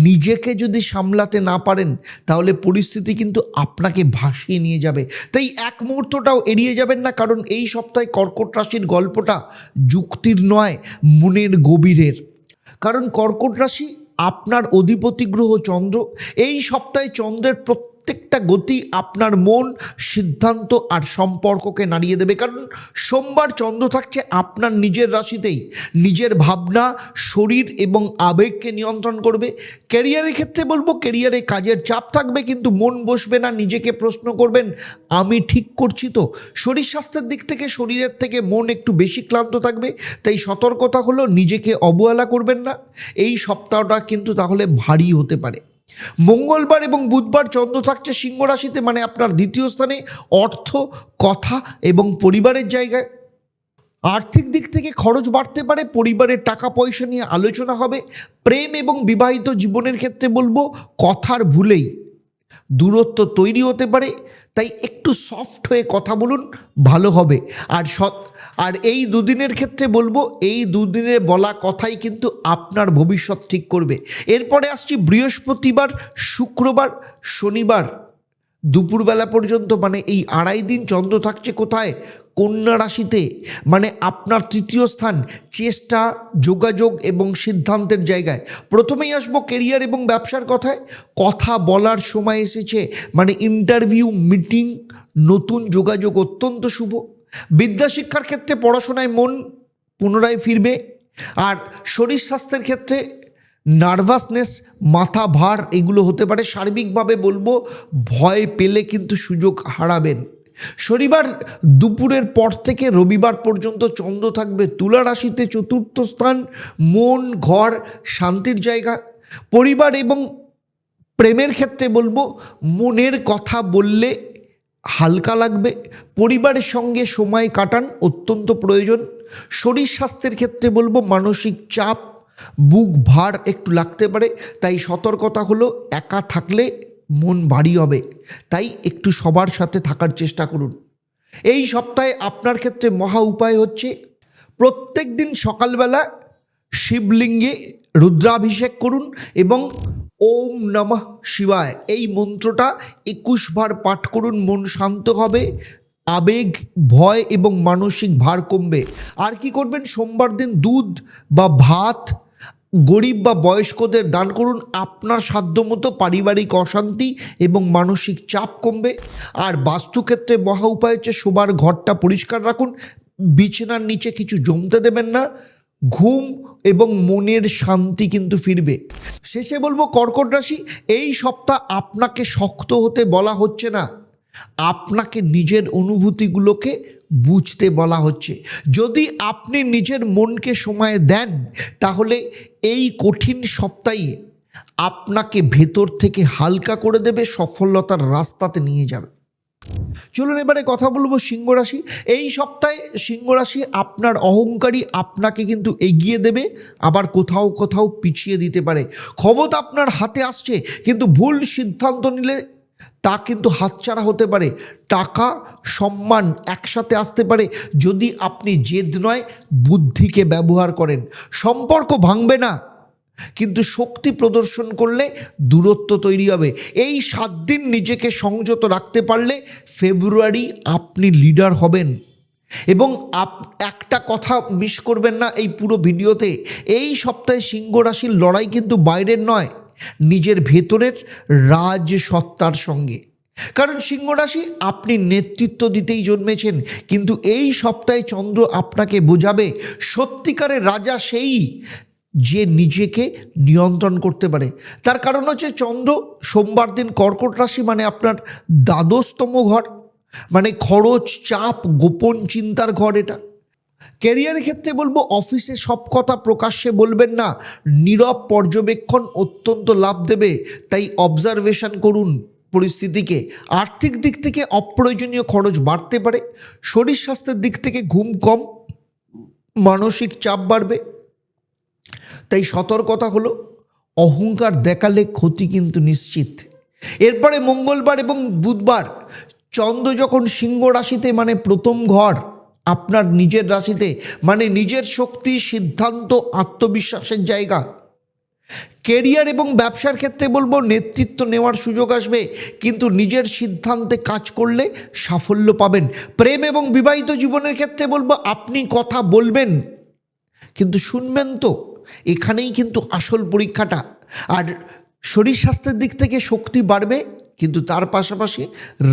নিজেকে যদি সামলাতে না পারেন, তাহলে পরিস্থিতি কিন্তু আপনাকে ভাসিয়ে নিয়ে যাবে। তাই এক মুহূর্তটাও এড়িয়ে যাবেন না, কারণ এই সপ্তাহে কর্কট রাশির গল্পটা যুক্তির নয়, মনের গভীরের। কারণ কর্কট রাশি আপনার অধিপতি গ্রহ চন্দ্র। এই সপ্তাহে চন্দ্রের প্রত্যেকটা গতি আপনার মন, সিদ্ধান্ত আর সম্পর্ককে নাড়িয়ে দেবে। কারণ সোমবার চন্দ্র থাকছে আপনার নিজের রাশিতেই, নিজের ভাবনা, শরীর এবং আবেগকে নিয়ন্ত্রণ করবে। ক্যারিয়ারের ক্ষেত্রে বলবো, ক্যারিয়ারে কাজের চাপ থাকবে, কিন্তু মন বসবে না। নিজেকে প্রশ্ন করবেন, আমি ঠিক করছি তো। শরীর স্বাস্থ্যের দিক থেকে শরীরের থেকে মন একটু বেশি ক্লান্ত থাকবে। তাই সতর্কতা হলো, নিজেকে অবহেলা করবেন না। এই সপ্তাহটা কিন্তু তাহলে ভারী হতে পারে। মঙ্গলবার এবং বুধবার চন্দ্র থাকছে সিংহ রাশিতে, মানে আপনার দ্বিতীয় স্থানে, অর্থ, কথা এবং পরিবারের জায়গায়। আর্থিক দিক থেকে খরচ বাড়তে পারে, পরিবারের টাকা পয়সা নিয়ে আলোচনা হবে। প্রেম এবং বিবাহিত জীবনের ক্ষেত্রে বলবো, কথার ভুলেই দূরত্ব তৈরি হতে পারে। তাই একটু সফট হয়ে কথা বলুন, ভালো হবে। আর এই দুদিনের ক্ষেত্রে বলবো, এই দুদিনের বলা কথাই কিন্তু আপনার ভবিষ্যৎ ঠিক করবে। এরপরে আসছি বৃহস্পতিবার, শুক্রবার, শনিবার দুপুরবেলা পর্যন্ত, মানে এই আড়াই দিন চন্দ্র থাকছে কোথায়? কন্যা রাশিতে, মানে আপনার তৃতীয় স্থান, চেষ্টা, যোগাযোগ এবং সিদ্ধান্তের জায়গায়। প্রথমেই আসবো কেরিয়ার এবং ব্যবসার কথায়। কথা বলার সময় এসেছে, মানে ইন্টারভিউ, মিটিং, নতুন যোগাযোগ অত্যন্ত শুভ। বিদ্যা শিক্ষার ক্ষেত্রে পড়াশোনায় মন পুনরায় ফিরবে। আর শরীর স্বাস্থ্যের ক্ষেত্রে নার্ভাসনেস, মাথা ভার এগুলো হতে পারে। সার্বিকভাবে বলবো, ভয় পেলে কিন্তু সুযোগ হারাবেন। শনিবার দুপুরের পর থেকে রবিবার পর্যন্ত চন্দ্র থাকবে তুলা রাশিতে, চতুর্থ স্থান, মন, ঘর, শান্তির জায়গা। পরিবার এবং প্রেমের ক্ষেত্রে বলবো মনের কথা বললে হালকা লাগবে, পরিবারের সঙ্গে সময় কাটান অত্যন্ত প্রয়োজন। শরীর স্বাস্থ্যের ক্ষেত্রে বলবো মানসিক চাপ, বুক ভার একটু লাগতে পারে, তাই সতর্কতা হলো একা থাকলে মন ভারী হবে, তাই একটু সবার সাথে থাকার চেষ্টা করুন। এই সপ্তাহে আপনার ক্ষেত্রে মহা উপায় হচ্ছে প্রত্যেক দিন সকালবেলা শিবলিঙ্গে রুদ্রাভিষেক করুন এবং ওম নমঃ শিবায় এই মন্ত্রটা 21 বার পাঠ করুন। মন শান্ত হবে, আবেগ, ভয় এবং মানসিক ভার কমবে। আর কি করবেন, সোমবার দিন দুধ বা ভাত গরিব বা বয়স্কদের দান করুন। আপনার সাধ্যমতো পারিবারিক অশান্তি এবং মানসিক চাপ কমবে। আর বাস্তুক্ষেত্রে মহা উপায় হচ্ছে শোবার ঘরটা পরিষ্কার রাখুন, বিছানার নিচে কিছু জমতে দেবেন না, ঘুম এবং মনের শান্তি কিন্তু ফিরবে। শেষে বলবো কর্কট রাশি, এই সপ্তাহ আপনাকে শক্ত হতে বলা হচ্ছে না, আপনাকে নিজের অনুভূতিগুলোকে বুঝতে বলা হচ্ছে। যদি আপনি নিজের মনকে সময় দেন তাহলে এই কঠিন সপ্তাহে আপনাকে ভেতর থেকে হালকা করে দেবে, সফলতার রাস্তাতে নিয়ে যাবে। চলুন এবারে কথা বলবো সিংহ রাশি। এই সপ্তাহে সিংহ রাশি আপনার অহংকারী আপনাকে কিন্তু এগিয়ে দেবে, আবার কোথাও কোথাও পিছিয়ে দিতে পারে। ক্ষমতা আপনার হাতে আসছে, কিন্তু ভুল সিদ্ধান্ত নিলে তা কিন্তু হাতছাড়া হতে পারে। টাকা সম্মান একসাথে আসতে পারে যদি আপনি জেদ নয় বুদ্ধিকে ব্যবহার করেন। সম্পর্ক ভাঙবে না, কিন্তু শক্তি প্রদর্শন করলে দূরত্ব তৈরি হবে। এই 7 দিন নিজেকে সংযত রাখতে পারলে ফেব্রুয়ারি আপনি লিডার হবেন। এবং একটা কথা মিস করবেন না এই পুরো ভিডিওতে, এই সপ্তাহে সিংহ রাশির লড়াই কিন্তু বাইরের নয়, নিজের ভেতরের রাজসত্তার সঙ্গে। কারণ সিংহ রাশি আপনি নেতৃত্ব দিতেই জন্মেছেন, কিন্তু এই সপ্তাহে চন্দ্র আপনাকে বোঝাবে সত্যিকারের রাজা সেই যে নিজেকে নিয়ন্ত্রণ করতে পারে। তার কারণ হচ্ছে চন্দ্র সোমবার দিন কর্কট রাশি, মানে আপনার দ্বাদশতম ঘর, মানে খরচ, চাপ, গোপন চিন্তার ঘর। এটা ক্যারিয়ারের ক্ষেত্রে বলবো অফিসে সব কথা প্রকাশ্যে বলবেন না, নীরব পর্যবেক্ষণ অত্যন্ত লাভ দেবে, তাই অবজারভেশন করুন পরিস্থিতিকে। আর্থিক দিক থেকে অপ্রয়োজনীয় খরচ বাড়তে পারে। শরীর স্বাস্থ্যের দিক থেকে ঘুম কম, মানসিক চাপ বাড়বে, তাই সতর্কতা হলো অহংকার দেখালে ক্ষতি কিন্তু নিশ্চিত। এরপরে মঙ্গলবার এবং বুধবার চন্দ্র যখন সিংহ রাশিতে, মানে প্রথম ঘর আপনার নিজের রাশিতে, মানে নিজের শক্তি, সিদ্ধান্ত, আত্মবিশ্বাসের জায়গা। কেরিয়ার এবং ব্যবসার ক্ষেত্রে বলবো নেতৃত্ব নেওয়ার সুযোগ আসবে, কিন্তু নিজের সিদ্ধান্তে কাজ করলে সাফল্য পাবেন। প্রেম এবং বিবাহিত জীবনের ক্ষেত্রে বলবো আপনি কথা বলবেন, কিন্তু শুনবেন তো, এখানেই কিন্তু আসল পরীক্ষাটা। আর শরীর স্বাস্থ্যের দিক থেকে শক্তি বাড়বে, কিন্তু তার পাশাপাশি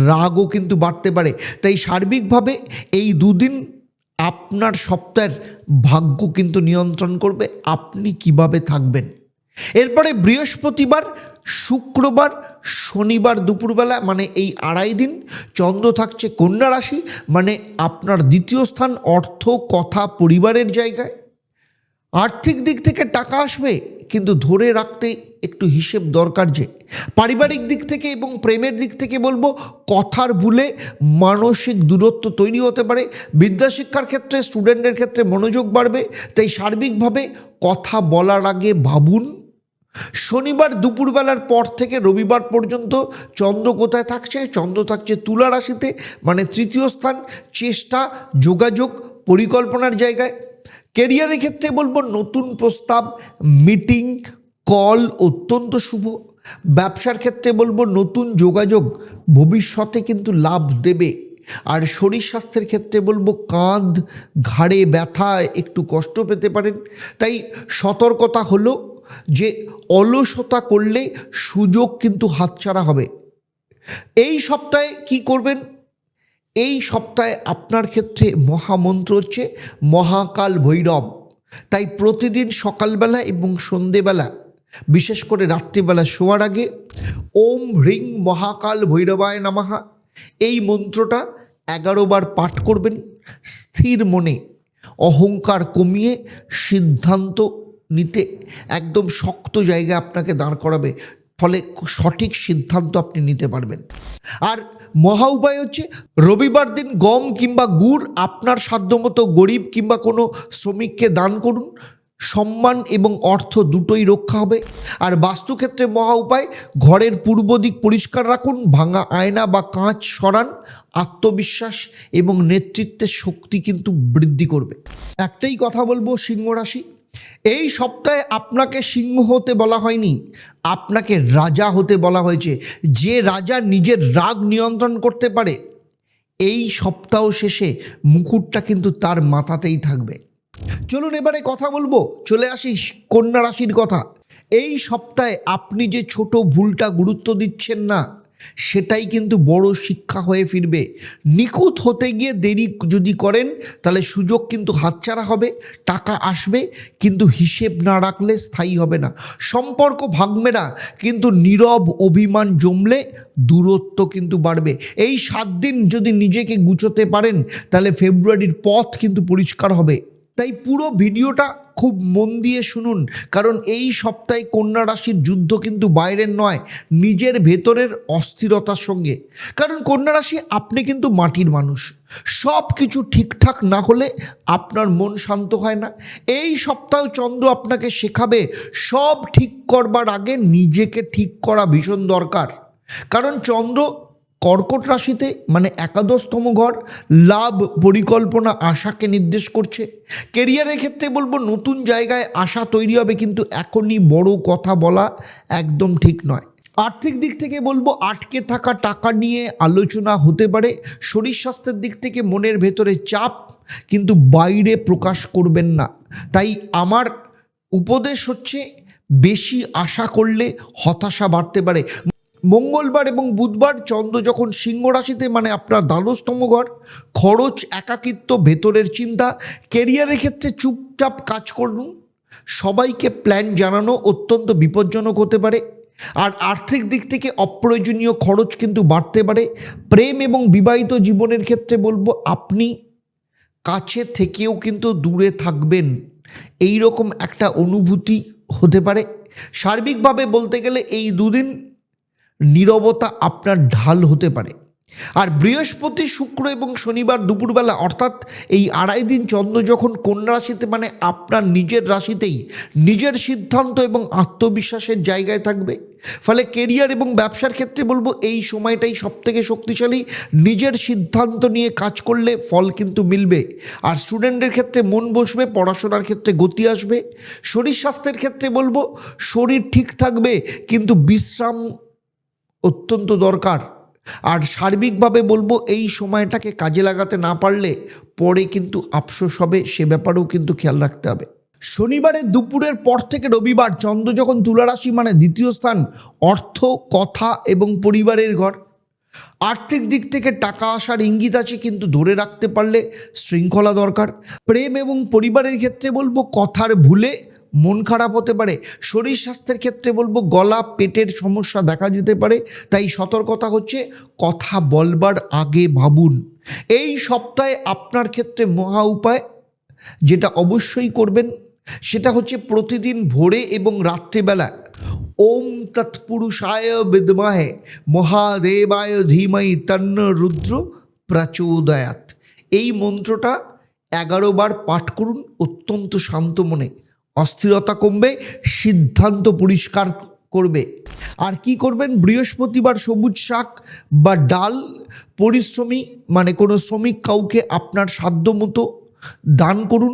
রাগও কিন্তু বাড়তে পারে। তাই সার্বিকভাবে এই দুদিন আপনার সপ্তাহের ভাগ্য কিন্তু নিয়ন্ত্রণ করবে আপনি কিভাবে থাকবেন। এরপরে বৃহস্পতিবার, শুক্রবার, শনিবার দুপুরবেলা, মানে এই 2.5 দিন চন্দ্র থাকছে কন্যা রাশি, মানে আপনার দ্বিতীয় স্থান, অর্থ, কথা, পরিবারের জায়গায়। আর্থিক দিক থেকে টাকা আসবে, কিন্তু ধরে রাখতে একটু হিসেব দরকার। যে পারিবারিক দিক থেকে এবং প্রেমের দিক থেকে বলবো কথার ভুলে মানসিক দূরত্ব তৈরি হতে পারে। বিদ্যাশিক্ষার ক্ষেত্রে স্টুডেন্টের ক্ষেত্রে মনোযোগ বাড়বে, তাই সার্বিকভাবে কথা বলার আগে ভাবুন। শনিবার দুপুরবেলার পর থেকে রবিবার পর্যন্ত চন্দ্র কোথায় থাকছে, চন্দ্র থাকছে তুলা রাশিতে, মানে তৃতীয় স্থান, চেষ্টা, যোগাযোগ, পরিকল্পনার জায়গায়। কেরিয়ারের ক্ষেত্রে বলবো নতুন প্রস্তাব, মিটিং, কল অত্যন্ত শুভ। ব্যবসার ক্ষেত্রে বলবো নতুন যোগাযোগ ভবিষ্যতে কিন্তু লাভ দেবে। আর শরীর স্বাস্থ্যের ক্ষেত্রে বলবো কাঁধ, ঘাড়ে ব্যথা, একটু কষ্ট পেতে পারেন, তাই সতর্কতা হলো যে অলসতা করলে সুযোগ কিন্তু হাতছাড়া হবে। এই সপ্তাহে কি করবেন, এই সপ্তাহে আপনার ক্ষেত্রে মহামন্ত্র হচ্ছে মহাকাল ভৈরব। তাই প্রতিদিন সকালবেলা এবং সন্ধেবেলা, বিশেষ করে রাত্রিবেলা শোয়ার আগে ওম হ্রিং মহাকাল ভৈরবায় নমঃ এই মন্ত্রটা 11 বার পাঠ করবেন। স্থির মনে অহংকার কমিয়ে সিদ্ধান্ত নিতে একদম শক্ত জায়গায় আপনাকে দাঁড় করাবে। ফলে সঠিক সিদ্ধান্ত আপনি নিতে পারবেন। আর মহা উপায় হচ্ছে রবিবার দিন গম কিংবা গুড় আপনার সাধ্যমতো গরিব কিংবা কোনো শ্রমিককে দান করুন। সম্মান এবং অর্থ দুটোই রক্ষা হবে। আর বাস্তুক্ষেত্রে মহা উপায় ঘরের পূর্ব দিক পরিষ্কার রাখুন, ভাঙা আয়না বা কাঁচ সরান। আত্মবিশ্বাস এবং নেতৃত্বের শক্তি কিন্তু বৃদ্ধি করবে। একটাই কথা বলবো সিংহ রাশি, এই সপ্তাহে আপনাকে সিংহ হতে বলা হয়নি, আপনাকে রাজা হতে বলা হয়েছে। যে রাজা নিজের রাগ নিয়ন্ত্রণ করতে পারে, এই সপ্তাহ শেষে মুকুটটা কিন্তু তার মাথাতেই থাকবে। চলুন এবারে কথা বলবো, চলে আসি কন্যা রাশির কথা। এই সপ্তাহে আপনি যে ছোট ভুলটা গুরুত্ব দিচ্ছেন না, সেটাই কিন্তু বড় শিক্ষা হয়ে ফিরবে। নিখুঁত হতে গিয়ে দেরি যদি করেন, তাহলে সুযোগ কিন্তু হাতছাড়া হবে। টাকা আসবে, কিন্তু হিসেব না রাখলে স্থায়ী হবে না। সম্পর্ক ভাঙবে না, কিন্তু নীরব অভিমান জমলে দূরত্ব কিন্তু বাড়বে। এই 7 দিন যদি নিজেকে গুছোতে পারেন, তাহলে ফেব্রুয়ারির পথ কিন্তু পরিষ্কার হবে। তাই পুরো ভিডিওটা খুব মন দিয়ে শুনুন, কারণ এই সপ্তাহে কন্যা রাশির যুদ্ধ কিন্তু বাইরের নয়, নিজের ভেতরের অস্থিরতার সঙ্গে। কারণ কন্যা রাশি, আপনি কিন্তু মাটির মানুষ। সব কিছু ঠিকঠাক না হলে আপনার মন শান্ত হয় না। এই সপ্তাহ চন্দ্র আপনাকে শেখাবে সব ঠিক করবার আগে নিজেকে ঠিক করা ভীষণ দরকার। কারণ চন্দ্র কর্কট রাশিতে, মানে একাদশতম ঘর, লাভ, পরিকল্পনা, আশাকে নির্দেশ করছে। কেরিয়ারের ক্ষেত্রে বলবো নতুন জায়গায় আশা তৈরি হবে, কিন্তু এখনই বড় কথা বলা একদম ঠিক নয়। আর্থিক দিক থেকে বলবো আটকে থাকা টাকা নিয়ে আলোচনা হতে পারে। শরীর স্বাস্থ্যের দিক থেকে মনের ভেতরে চাপ, কিন্তু বাইরে প্রকাশ করবেন না। তাই আমার উপদেশ হচ্ছে, বেশি আশা করলে হতাশা বাড়তে পারে। মঙ্গলবার এবং বুধবার চন্দ্র যখন সিংহ রাশিতে, মানে আপনার দ্বাদশতম ঘর, খরচ, একাকিত্ব, ভেতরের চিন্তা। কেরিয়ারের ক্ষেত্রে চুপচাপ কাজ করুন, সবাইকে প্ল্যান জানানো অত্যন্ত বিপজ্জনক হতে পারে। আর আর্থিক দিক থেকে অপ্রয়োজনীয় খরচ কিন্তু বাড়তে পারে। প্রেম এবং বিবাহিত জীবনের ক্ষেত্রে বলবো আপনি কাছে থেকেও কিন্তু দূরে থাকবেন, এই রকম একটা অনুভূতি হতে পারে। সার্বিকভাবে বলতে গেলে এই দুদিন নীরবতা আপনার ঢাল হতে পারে। আর বৃহস্পতি, শুক্র এবং শনিবার দুপুরবেলা, অর্থাৎ এই 2.5 দিন চন্দ্র যখন কন্যা রাশিতে, মানে আপনার নিজের রাশিতেই, নিজের সিদ্ধান্ত এবং আত্মবিশ্বাসের জায়গায় থাকবে। ফলে কেরিয়ার এবং ব্যবসার ক্ষেত্রে বলবো এই সময়টাই সবথেকে শক্তিশালী। নিজের সিদ্ধান্ত নিয়ে কাজ করলে ফল কিন্তু মিলবে। আর স্টুডেন্টের ক্ষেত্রে মন বসবে, পড়াশোনার ক্ষেত্রে গতি আসবে। শরীর স্বাস্থ্যের ক্ষেত্রে বলবো শরীর ঠিক থাকবে, কিন্তু বিশ্রাম অত্যন্ত দরকার। আর সার্বিকভাবে বলবো এই সময়টাকে কাজে লাগাতে না পারলে পরে কিন্তু আফসোস হবে, সে ব্যাপারেও কিন্তু খেয়াল রাখতে হবে। শনিবারের দুপুরের পর থেকে রবিবার চন্দ্র যখন তুলা রাশি, মানে দ্বিতীয় স্থান, অর্থ, কথা এবং পরিবারের ঘর। আর্থিক দিক থেকে টাকা আসার ইঙ্গিত আছে, কিন্তু ধরে রাখতে পারলে শৃঙ্খলা দরকার। প্রেম এবং পরিবারের ক্ষেত্রে বলবো কথার ভুলে মন খারাপ হতে পারে। শরীর স্বাস্থ্যের ক্ষেত্রে বলবো গলা, পেটের সমস্যা দেখা যেতে পারে। তাই সতর্কতা হচ্ছে, কথা বলবার আগে ভাবুন। এই সপ্তাহে আপনার ক্ষেত্রে মহা উপায় যেটা অবশ্যই করবেন, সেটা হচ্ছে প্রতিদিন ভোরে এবং রাত্রিবেলা ওম তৎপুরুষায় বিদ্মহে মহাদেবায় ধীমহি তন্ন রুদ্র প্রচোদয়াৎ, এই মন্ত্রটা 11 বার পাঠ করুন। অত্যন্ত শান্ত মনে, অস্থিরতা কমবে, সিদ্ধান্ত পরিষ্কার করবে। আর কি করবেন, বৃহস্পতিবার সবুজ শাক বা ডাল পরিশ্রমী, মানে কোনো শ্রমিক কাউকে আপনার সাধ্যমতো দান করুন।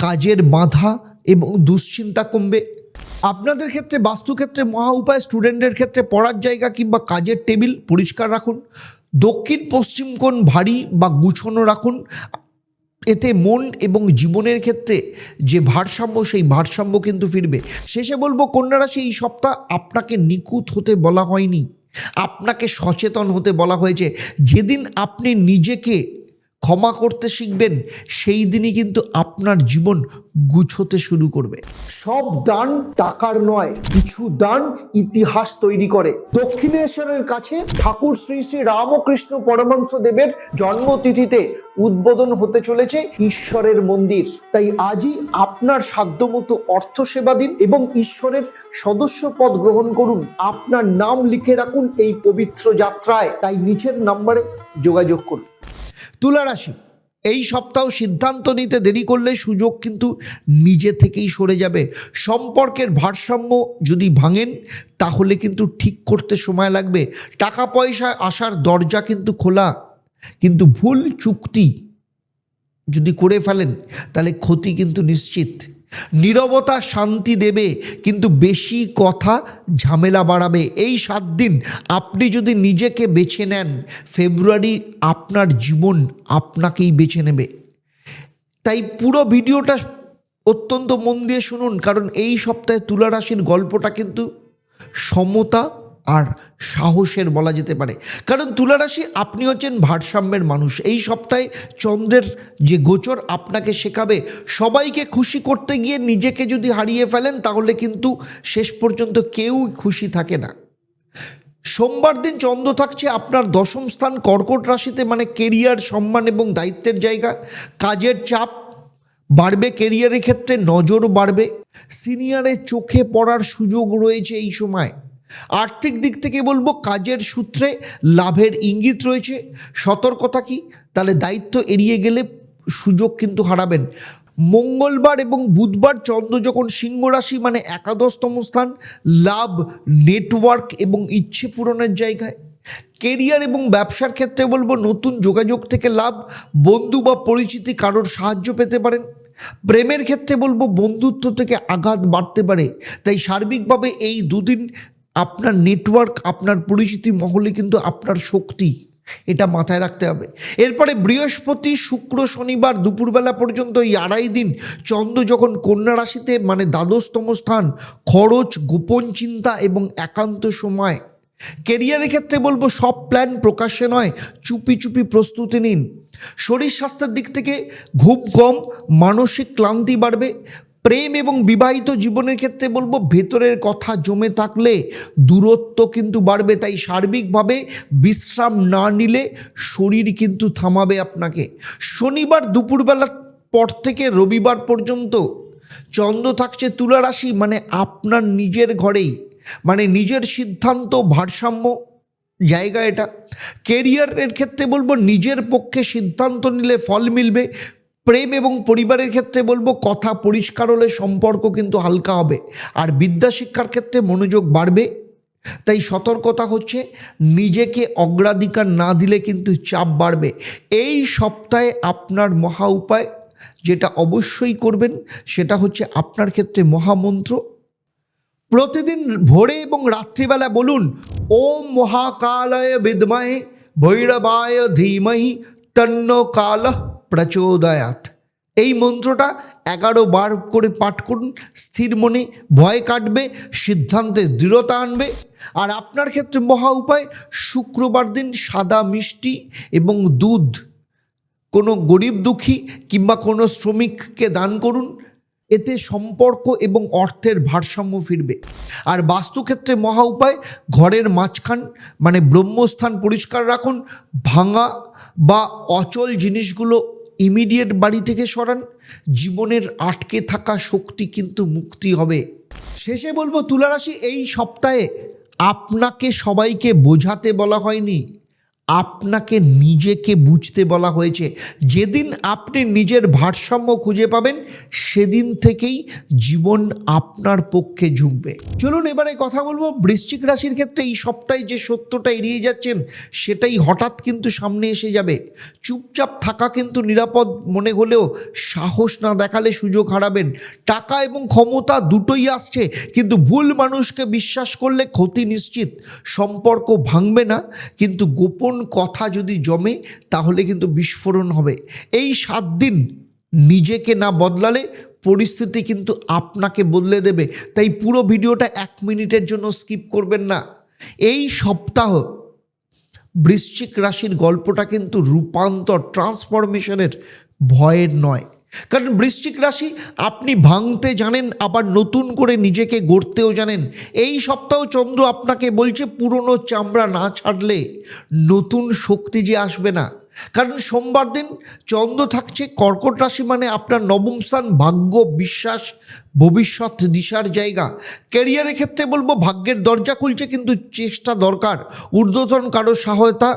কাজের বাধা এবং দুশ্চিন্তা কমবে। আপনাদের ক্ষেত্রে বাস্তুক্ষেত্রে মহা উপায়, স্টুডেন্টের ক্ষেত্রে পড়ার জায়গা কিংবা কাজের টেবিল পরিষ্কার রাখুন। দক্ষিণ পশ্চিম কোণ ভারী বা গুছানো রাখুন। এতে মন এবং জীবনের ক্ষেত্রে যে ভারসাম্য, সেই ভারসাম্য কিন্তু ফিরবে। শেষে বলবো কন্যা রাশি, এই সপ্তাহ আপনাকে নিখুঁত হতে বলা হয়নি, আপনাকে সচেতন হতে বলা হয়েছে। যেদিন আপনি নিজেকে ক্ষমা করতে শিখবেন, সেই দিনই কিন্তু আপনার জীবন গুছোতে শুরু করবে। সব দান টাকার নয়, কিছু দান ইতিহাস তৈরি করে। দক্ষিণেশ্বরের কাছে ঠাকুর শ্রী শ্রী রামকৃষ্ণ পরমহংস দেবের জন্মতিথিতে উদ্বোধন হতে চলেছে ঈশ্বরের মন্দির। তাই আজই আপনার সাধ্যমতো অর্থ সেবা দিন এবং ঈশ্বরের সদস্য পদ গ্রহণ করুন। আপনার নাম লিখে রাখুন এই পবিত্র যাত্রায়। তাই নিচের নম্বরে যোগাযোগ করুন। তুলা রাশি, এই সপ্তাহ সিদ্ধান্ত নিতে দেরি করলে সুযোগ কিন্তু নিজে থেকেই সরে যাবে। সম্পর্কের ভারসাম্য যদি ভাঙেন তাহলে কিন্তু ঠিক করতে সময় লাগবে। টাকা পয়সা আসার দরজা কিন্তু খোলা, কিন্তু ভুল চুক্তি যদি করে ফেলেন তাহলে ক্ষতি কিন্তু নিশ্চিত। নীরবতা শান্তি দেবে, কিন্তু বেশি কথা ঝামেলা বাড়াবে। এই 7 দিন আপনি যদি নিজেকে বেছে নেন, ফেব্রুয়ারি আপনার জীবন আপনাকেই বেছে নেবে। তাই পুরো ভিডিওটা অত্যন্ত মন দিয়ে শুনুন, কারণ এই সপ্তাহে তুলা রাশির গল্পটা কিন্তু সমতা আর সাহসের বলা যেতে পারে। কারণ তুলা রাশি, আপনি হচ্ছেন ভারসাম্যের মানুষ। এই সপ্তাহে চন্দ্রের যে গোচর আপনাকে শেখাবে সবাইকে খুশি করতে গিয়ে নিজেকে যদি হারিয়ে ফেলেন তাহলে কিন্তু শেষ পর্যন্ত কেউ খুশি থাকে না। সোমবার দিন চন্দ্র থাকছে আপনার 10ম স্থান কর্কট রাশিতে, মানে কেরিয়ার, সম্মান এবং দায়িত্বের জায়গা। কাজের চাপ বাড়বে, কেরিয়ারের ক্ষেত্রে নজর বাড়বে, সিনিয়রের চোখে পড়ার সুযোগ রয়েছে এই সময়। আর্থিক দিক থেকে বলবো কাজের সূত্রে লাভের ইঙ্গিত রয়েছে। সতর্কতা কি, তাহলে দায়িত্ব এড়িয়ে গেলে সুযোগ কিন্তু হারাবেন। মঙ্গলবার এবং বুধবার চন্দ্র যখন সিংহ রাশি, মানে 11তম স্থান, লাভ, নেটওয়ার্ক এবং ইচ্ছে পূরণের জায়গায়। কেরিয়ার এবং ব্যবসার ক্ষেত্রে বলবো নতুন যোগাযোগ থেকে লাভ, বন্ধু বা পরিচিতি কারোর সাহায্য পেতে পারেন। প্রেমের ক্ষেত্রে বলবো বন্ধুত্ব থেকে আঘাত বাড়তে পারে। তাই সার্বিকভাবে এই দুদিন আপনার নেটওয়ার্ক, আপনার পরিচিতি মহলে কিন্তু আপনার শক্তি, এটা মাথায় রাখতে হবে। এরপরে বৃহস্পতি, শুক্র, শনিবার দুপুরবেলা পর্যন্ত এই 2.5 দিন চন্দ্র যখন কন্যা রাশিতে, মানে 12তম স্থান, খরচ, গোপন চিন্তা এবং একান্ত সময়। কেরিয়ারের ক্ষেত্রে বলবো সব প্ল্যান প্রকাশ্যে নয়, চুপি চুপি প্রস্তুতি নিন। শরীর স্বাস্থ্যের দিক থেকে ঘুম কম, মানসিক ক্লান্তি বাড়বে। প্রেম এবং বিবাহিত জীবনের ক্ষেত্রে বলবো ভেতরের কথা জমে থাকলে দূরত্ব কিন্তু বাড়বে। তাই সার্বিকভাবে বিশ্রাম না নিলে শরীর কিন্তু থামাবে আপনাকে। শনিবার দুপুরবেলার পর থেকে রবিবার পর্যন্ত চন্দ্র থাকছে তুলা রাশি, মানে আপনার নিজের ঘরেই, মানে নিজের সিদ্ধান্ত, ভারসাম্য জায়গা এটা। কেরিয়ারের ক্ষেত্রে বলবো নিজের পক্ষে সিদ্ধান্ত নিলে ফল মিলবে। প্রেম এবং পরিবারের ক্ষেত্রে বলবো কথা পরিষ্কার হলে সম্পর্ক কিন্তু হালকা হবে। আর বিদ্যা শিক্ষার ক্ষেত্রে মনোযোগ বাড়বে। তাই সতর্কতা হচ্ছে নিজেকে অগ্রাধিকার না দিলে কিন্তু চাপ বাড়বে। এই সপ্তাহে আপনার মহা উপায় যেটা অবশ্যই করবেন সেটা হচ্ছে আপনার ক্ষেত্রে মহামন্ত্র প্রতিদিন ভোরে এবং রাত্রিবেলা বলুন, ওম মহাকালয় বিদ্মহে ভৈরবায় ধীমহি তন্ন কালঃ প্রচোদয়াৎ। এই মন্ত্রটা 11 বার করে পাঠ করুন। স্থির মনে ভয় কাটবে, সিদ্ধান্তে দৃঢ়তা আনবে। আর আপনার ক্ষেত্রে মহা উপায়, শুক্রবার দিন সাদা মিষ্টি এবং দুধ কোনো গরিব দুঃখী কিংবা কোনো শ্রমিককে দান করুন। এতে সম্পর্ক এবং অর্থের ভারসাম্য ফিরবে। আর বাস্তুক্ষেত্রে মহা উপায়, ঘরের মাঝখান, মানে ব্রহ্মস্থান পরিষ্কার রাখুন। ভাঙা বা অচল জিনিসগুলো ইমিডিয়েট বাড়ি থেকে সরান। জীবনের আটকে থাকা শক্তি কিন্তু মুক্তি হবে। শেষে বলবো তুলা রাশি, এই সপ্তাহে আপনাকে সবাইকে বোঝাতে বলা হয়নি, আপনাকে নিজেকে বুঝতে বলা হয়েছে। যেদিন আপনি নিজের ভারসাম্য খুঁজে পাবেন সেদিন থেকেই জীবন আপনার পক্ষে ঝুঁকবে। চলুন এবারে কথা বলবো বৃশ্চিক রাশির ক্ষেত্রে। এই সপ্তাহে যে সত্যটা এড়িয়ে যাচ্ছেন সেটাই হঠাৎ কিন্তু সামনে এসে যাবে। চুপচাপ থাকা কিন্তু নিরাপদ মনে হলেও সাহস না দেখালে সুযোগ হারাবেন। টাকা এবং ক্ষমতা দুটোই আসছে, কিন্তু ভুল মানুষকে বিশ্বাস করলে ক্ষতি নিশ্চিত। সম্পর্ক ভাঙবে না, কিন্তু গোপন কথা যদি জমে তাহলে কিন্তু বিস্ফোরণ হবে। এই 7 দিন নিজেকে না বদলালে পরিস্থিতি কিন্তু আপনাকে বদলে দেবে। তাই পুরো ভিডিওটা 1 মিনিটের জন্য স্কিপ করবেন না। এই সপ্তাহ বৃশ্চিক রাশির গল্পটা কিন্তু রূপান্তর, ট্রান্সফরমেশনের ভয়ের নয়। কারণ বৃশ্চিক রাশি আপনি ভাঙতে জানেন, আবার নতুন করে নিজেকে গড়তেও জানেন। এই সপ্তাহ চন্দ্র আপনাকে বলছে পুরনো চামড়া না ছাড়লে নতুন শক্তি যে আসবে না। কারণ সোমবার দিন চন্দ্র থাকছে কর্কট রাশি, মানে আপনার নবম স্থান, ভাগ্য, বিশ্বাস, ভবিষ্যৎ দিশার জায়গা। ক্যারিয়ারের ক্ষেত্রে বলবো ভাগ্যের দরজা খুলছে, কিন্তু চেষ্টা দরকার। ঊর্ধ্বতন কারো সহায়তা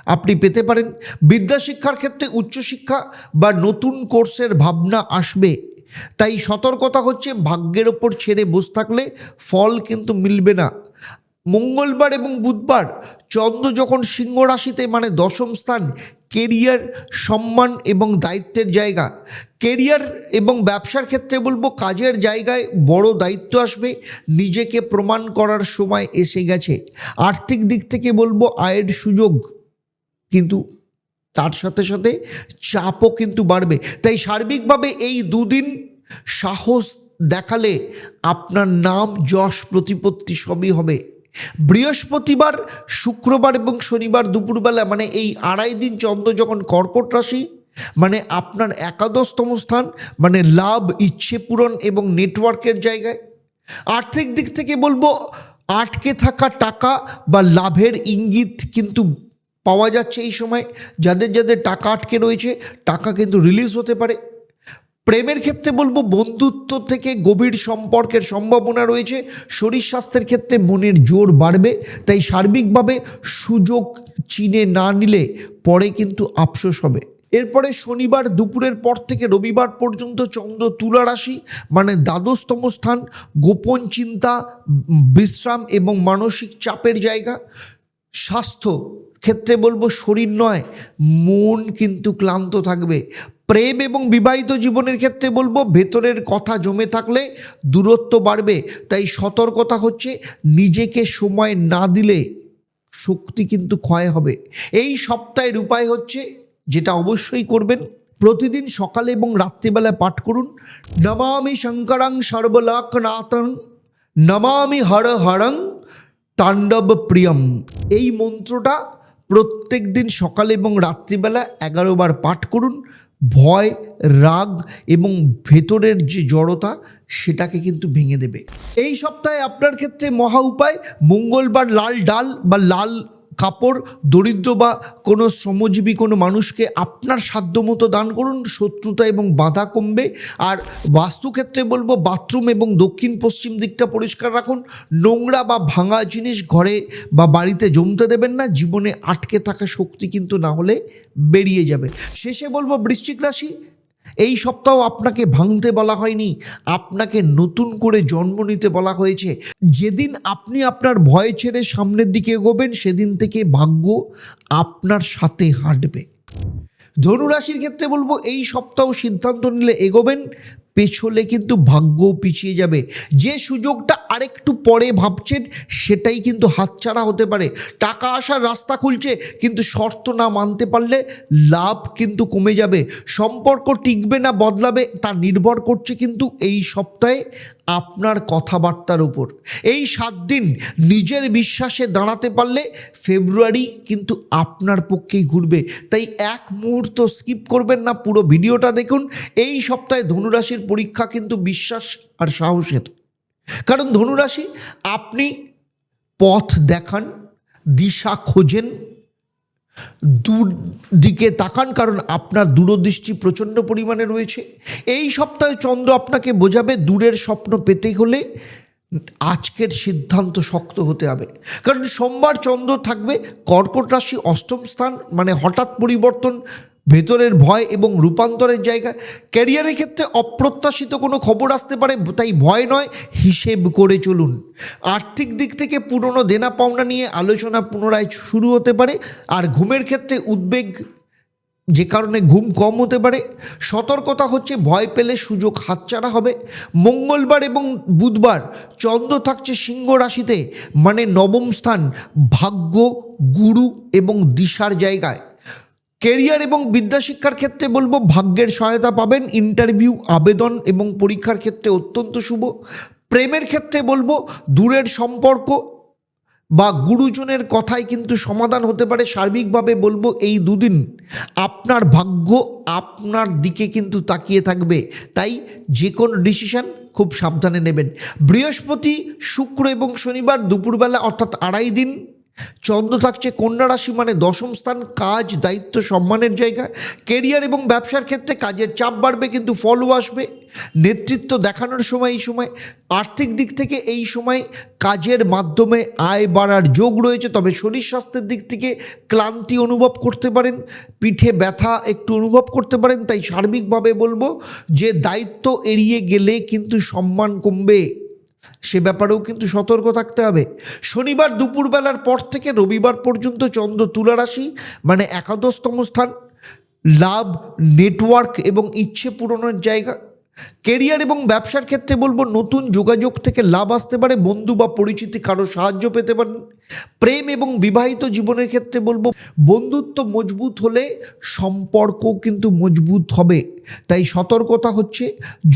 আপনি পেতে পারেন। বিদ্যাশিক্ষার ক্ষেত্রে উচ্চশিক্ষা বা নতুন কোর্সের ভাবনা আসবে, তাই সতর্কতা হচ্ছে ভাগ্যের ওপর ছেড়ে বসে থাকলে ফল কিন্তু মিলবে না। মঙ্গলবার এবং বুধবার চন্দ্র যখন সিংহ রাশিতে, মানে দশম স্থান, কেরিয়ার, সম্মান এবং দায়িত্বের জায়গা। কেরিয়ার এবং ব্যবসার ক্ষেত্রে বলবো কাজের জায়গায় বড় দায়িত্ব আসবে, নিজেকে প্রমাণ করার সময় এসে গেছে। আর্থিক দিক থেকে বলবো আয়ের সুযোগ, কিন্তু তার সাথে সাথে চাপও কিন্তু বাড়বে। তাই সার্বিকভাবে এই দুদিন সাহস দেখালে আপনার নাম, যশ, প্রতিপত্তি সবই হবে। বৃহস্পতিবার, শুক্রবার এবং শনিবার দুপুরবেলা, মানে এই আড়াই দিন চন্দ্র যখন কর্কট রাশি, মানে আপনার একাদশতম স্থান, মানে লাভ, ইচ্ছে পূরণ এবং নেটওয়ার্কের জায়গায়। আর্থিক দিক থেকে বলবো আটকে থাকা টাকা বা লাভের ইঙ্গিত কিন্তু পাওয়া যাচ্ছে এই সময়। যাদের যাদের টাকা আটকে রয়েছে, টাকা কিন্তু রিলিজ হতে পারে। প্রেমের ক্ষেত্রে বলবো বন্ধুত্ব থেকে গভীর সম্পর্কের সম্ভাবনা রয়েছে। শরীর স্বাস্থ্যের ক্ষেত্রে মনের জোর বাড়বে, তাই সার্বিকভাবে সুযোগ চিনে না নিলে পরে কিন্তু আফসোস হবে। এরপরে শনিবার দুপুরের পর থেকে রবিবার পর্যন্ত চন্দ্র তুলা রাশি, মানে দ্বাদশতম স্থান, গোপন চিন্তা, বিশ্রাম এবং মানসিক চাপের জায়গা। স্বাস্থ্য ক্ষেত্রে বলবো শরীর নয়, মন কিন্তু ক্লান্ত থাকবে। প্রেম এবং বিবাহিত জীবনের ক্ষেত্রে বলবো ভেতরের কথা জমে থাকলে দূরত্ব বাড়বে, তাই সতর্কতা হচ্ছে নিজেকে সময় না দিলে শক্তি কিন্তু ক্ষয় হবে। এই সপ্তাহের উপায় হচ্ছে, যেটা অবশ্যই করবেন, প্রতিদিন সকালে এবং রাত্রিবেলায় পাঠ করুন নমামি শঙ্করং সর্বলোকনাথং, নমামি হর হরং তাণ্ডব প্রিয়ম। এই মন্ত্রটা প্রত্যেক দিন সকালে এবং রাত্রিবেলা 11 বার পাঠ করুন। ভয়, রাগ এবং ভেতরের যে জড়তা, সেটাকে কিন্তু ভেঙে দেবে। এই সপ্তাহে আপনার ক্ষেত্রে মহা উপায়, মঙ্গলবার লাল ডাল বা লাল কাপড় দরিদ্র বা কোনো শ্রমজীবী কোনো মানুষকে আপনার সাধ্যমতো দান করুন, শত্রুতা এবং বাধা কমবে। আর বাস্তুক্ষেত্রে বলবো বাথরুম এবং দক্ষিণ পশ্চিম দিকটা পরিষ্কার রাখুন। নোংরা বা ভাঙা জিনিস ঘরে বা বাড়িতে জমতে দেবেন না, জীবনে আটকে থাকা শক্তি কিন্তু না হলে বেরিয়ে যাবে। শেষে বলবো বৃশ্চিক রাশি, এই সপ্তাহ আপনাকে ভাঙতে বলা হয়নি, আপনাকে নতুন করে জন্ম নিতে বলা হয়েছে। যেদিন আপনি আপনার ভয় ছেড়ে সামনের দিকে এগোবেন, সেদিন থেকে ভাগ্য আপনার সাথে হাঁটবে। ধনুরাশির ক্ষেত্রে বলবো এই সপ্তাহ সিদ্ধান্ত নিলে এগোবেন, পেছলে কিন্তু ভাগ্য পিছিয়ে যাবে। যে সুযোগটা আরেকটু পরে ভাবছেন, সেটাই কিন্তু হাতছাড়া হতে পারে। টাকা আসার রাস্তা খুলছে, কিন্তু শর্ত না মানতে পারলে লাভ কিন্তু কমে যাবে। সম্পর্ক টিকবে না বদলাবে, তা নির্ভর করছে কিন্তু এই সপ্তাহে আপনার কথাবার্তার উপর। এই 7 দিন নিজের বিশ্বাসে দাঁড়াতে পারলে ফেব্রুয়ারি কিন্তু আপনার পক্ষেই ঘুরবে। তাই এক মুহূর্ত স্কিপ করবেন না, পুরো ভিডিওটা দেখুন। এই সপ্তাহে ধনুরাশির পরীক্ষা কিন্তু বিশ্বাস আর সাহসের। কারণ ধনুরাশি, আপনি পথ দেখান, দিশা খোঁজেন, দূর দিকে তাকান, কারণ আপনার দূরদৃষ্টি প্রচণ্ড পরিমাণে রয়েছে। এই সপ্তাহে চন্দ্র আপনাকে বোঝাবে দূরের স্বপ্ন পেতে হলে আজকের সিদ্ধান্ত শক্ত হতে হবে। কারণ সোমবার চন্দ্র থাকবে কর্কট রাশি, অষ্টম স্থান, মানে হঠাৎ পরিবর্তন, ভেতরের ভয় এবং রূপান্তরের জায়গা। ক্যারিয়ারের ক্ষেত্রে অপ্রত্যাশিত কোনো খবর আসতে পারে, তাই ভয় নয়, হিসেব করে চলুন। আর্থিক দিক থেকে পুরনো দেনা পাওনা নিয়ে আলোচনা পুনরায় শুরু হতে পারে। আর ঘুমের ক্ষেত্রে উদ্বেগ, যে কারণে ঘুম কম হতে পারে। সতর্কতা হচ্ছে ভয় পেলে সুযোগ হাতছাড়া হবে। মঙ্গলবার এবং বুধবার চন্দ্র থাকছে সিংহ রাশিতে, মানে নবম স্থান, ভাগ্য, গুরু এবং দিশার জায়গায়। কেরিয়ার এবং বিদ্যাশিক্ষার ক্ষেত্রে বলবো ভাগ্যের সহায়তা পাবেন। ইন্টারভিউ, আবেদন এবং পরীক্ষার ক্ষেত্রে অত্যন্ত শুভ। প্রেমের ক্ষেত্রে বলবো দূরের সম্পর্ক বা গুরুজনের কথায় কিন্তু সমাধান হতে পারে। সার্বিকভাবে বলবো এই দুদিন আপনার ভাগ্য আপনার দিকে কিন্তু তাকিয়ে থাকবে, তাই যে কোনো ডিসিশন খুব সাবধানে নেবেন। বৃহস্পতি, শুক্র এবং শনিবার দুপুরবেলা অর্থাৎ আড়াই দিন চন্দ্র থাকছে কন্যা রাশি, মানে দশম স্থান, কাজ, দায়িত্ব, সম্মানের জায়গা। কেরিয়ার এবং ব্যবসার ক্ষেত্রে কাজের চাপ বাড়বে কিন্তু ফলও আসবে। নেতৃত্ব দেখানোর সময় এই সময়। আর্থিক দিক থেকে এই সময় কাজের মাধ্যমে আয় বাড়ার যোগ রয়েছে, তবে শরীর স্বাস্থ্যের দিক থেকে ক্লান্তি অনুভব করতে পারেন, পিঠে ব্যথা একটু অনুভব করতে পারেন। তাই সার্বিকভাবে বলবো যে দায়িত্ব এড়িয়ে গেলে কিন্তু সম্মান কমবে, সে ব্যাপারেও কিন্তু সতর্ক থাকতে হবে। শনিবার দুপুরবেলার পর থেকে রবিবার পর্যন্ত চন্দ্র তুলা রাশি, মানে একাদশতম স্থান, লাভ, নেটওয়ার্ক এবং ইচ্ছে পূরণের জায়গা। কেরিয়ার এবং ব্যবসার ক্ষেত্রে বলবো নতুন যোগাযোগ থেকে লাভ আসতে পারে, বন্ধু বা পরিচিতি কারো সাহায্য পেতে পারেন। প্রেম এবং বিবাহিত জীবনের ক্ষেত্রে বলবো বন্ধুত্ব মজবুত হলে সম্পর্কও কিন্তু মজবুত হবে, তাই সতর্কতা হচ্ছে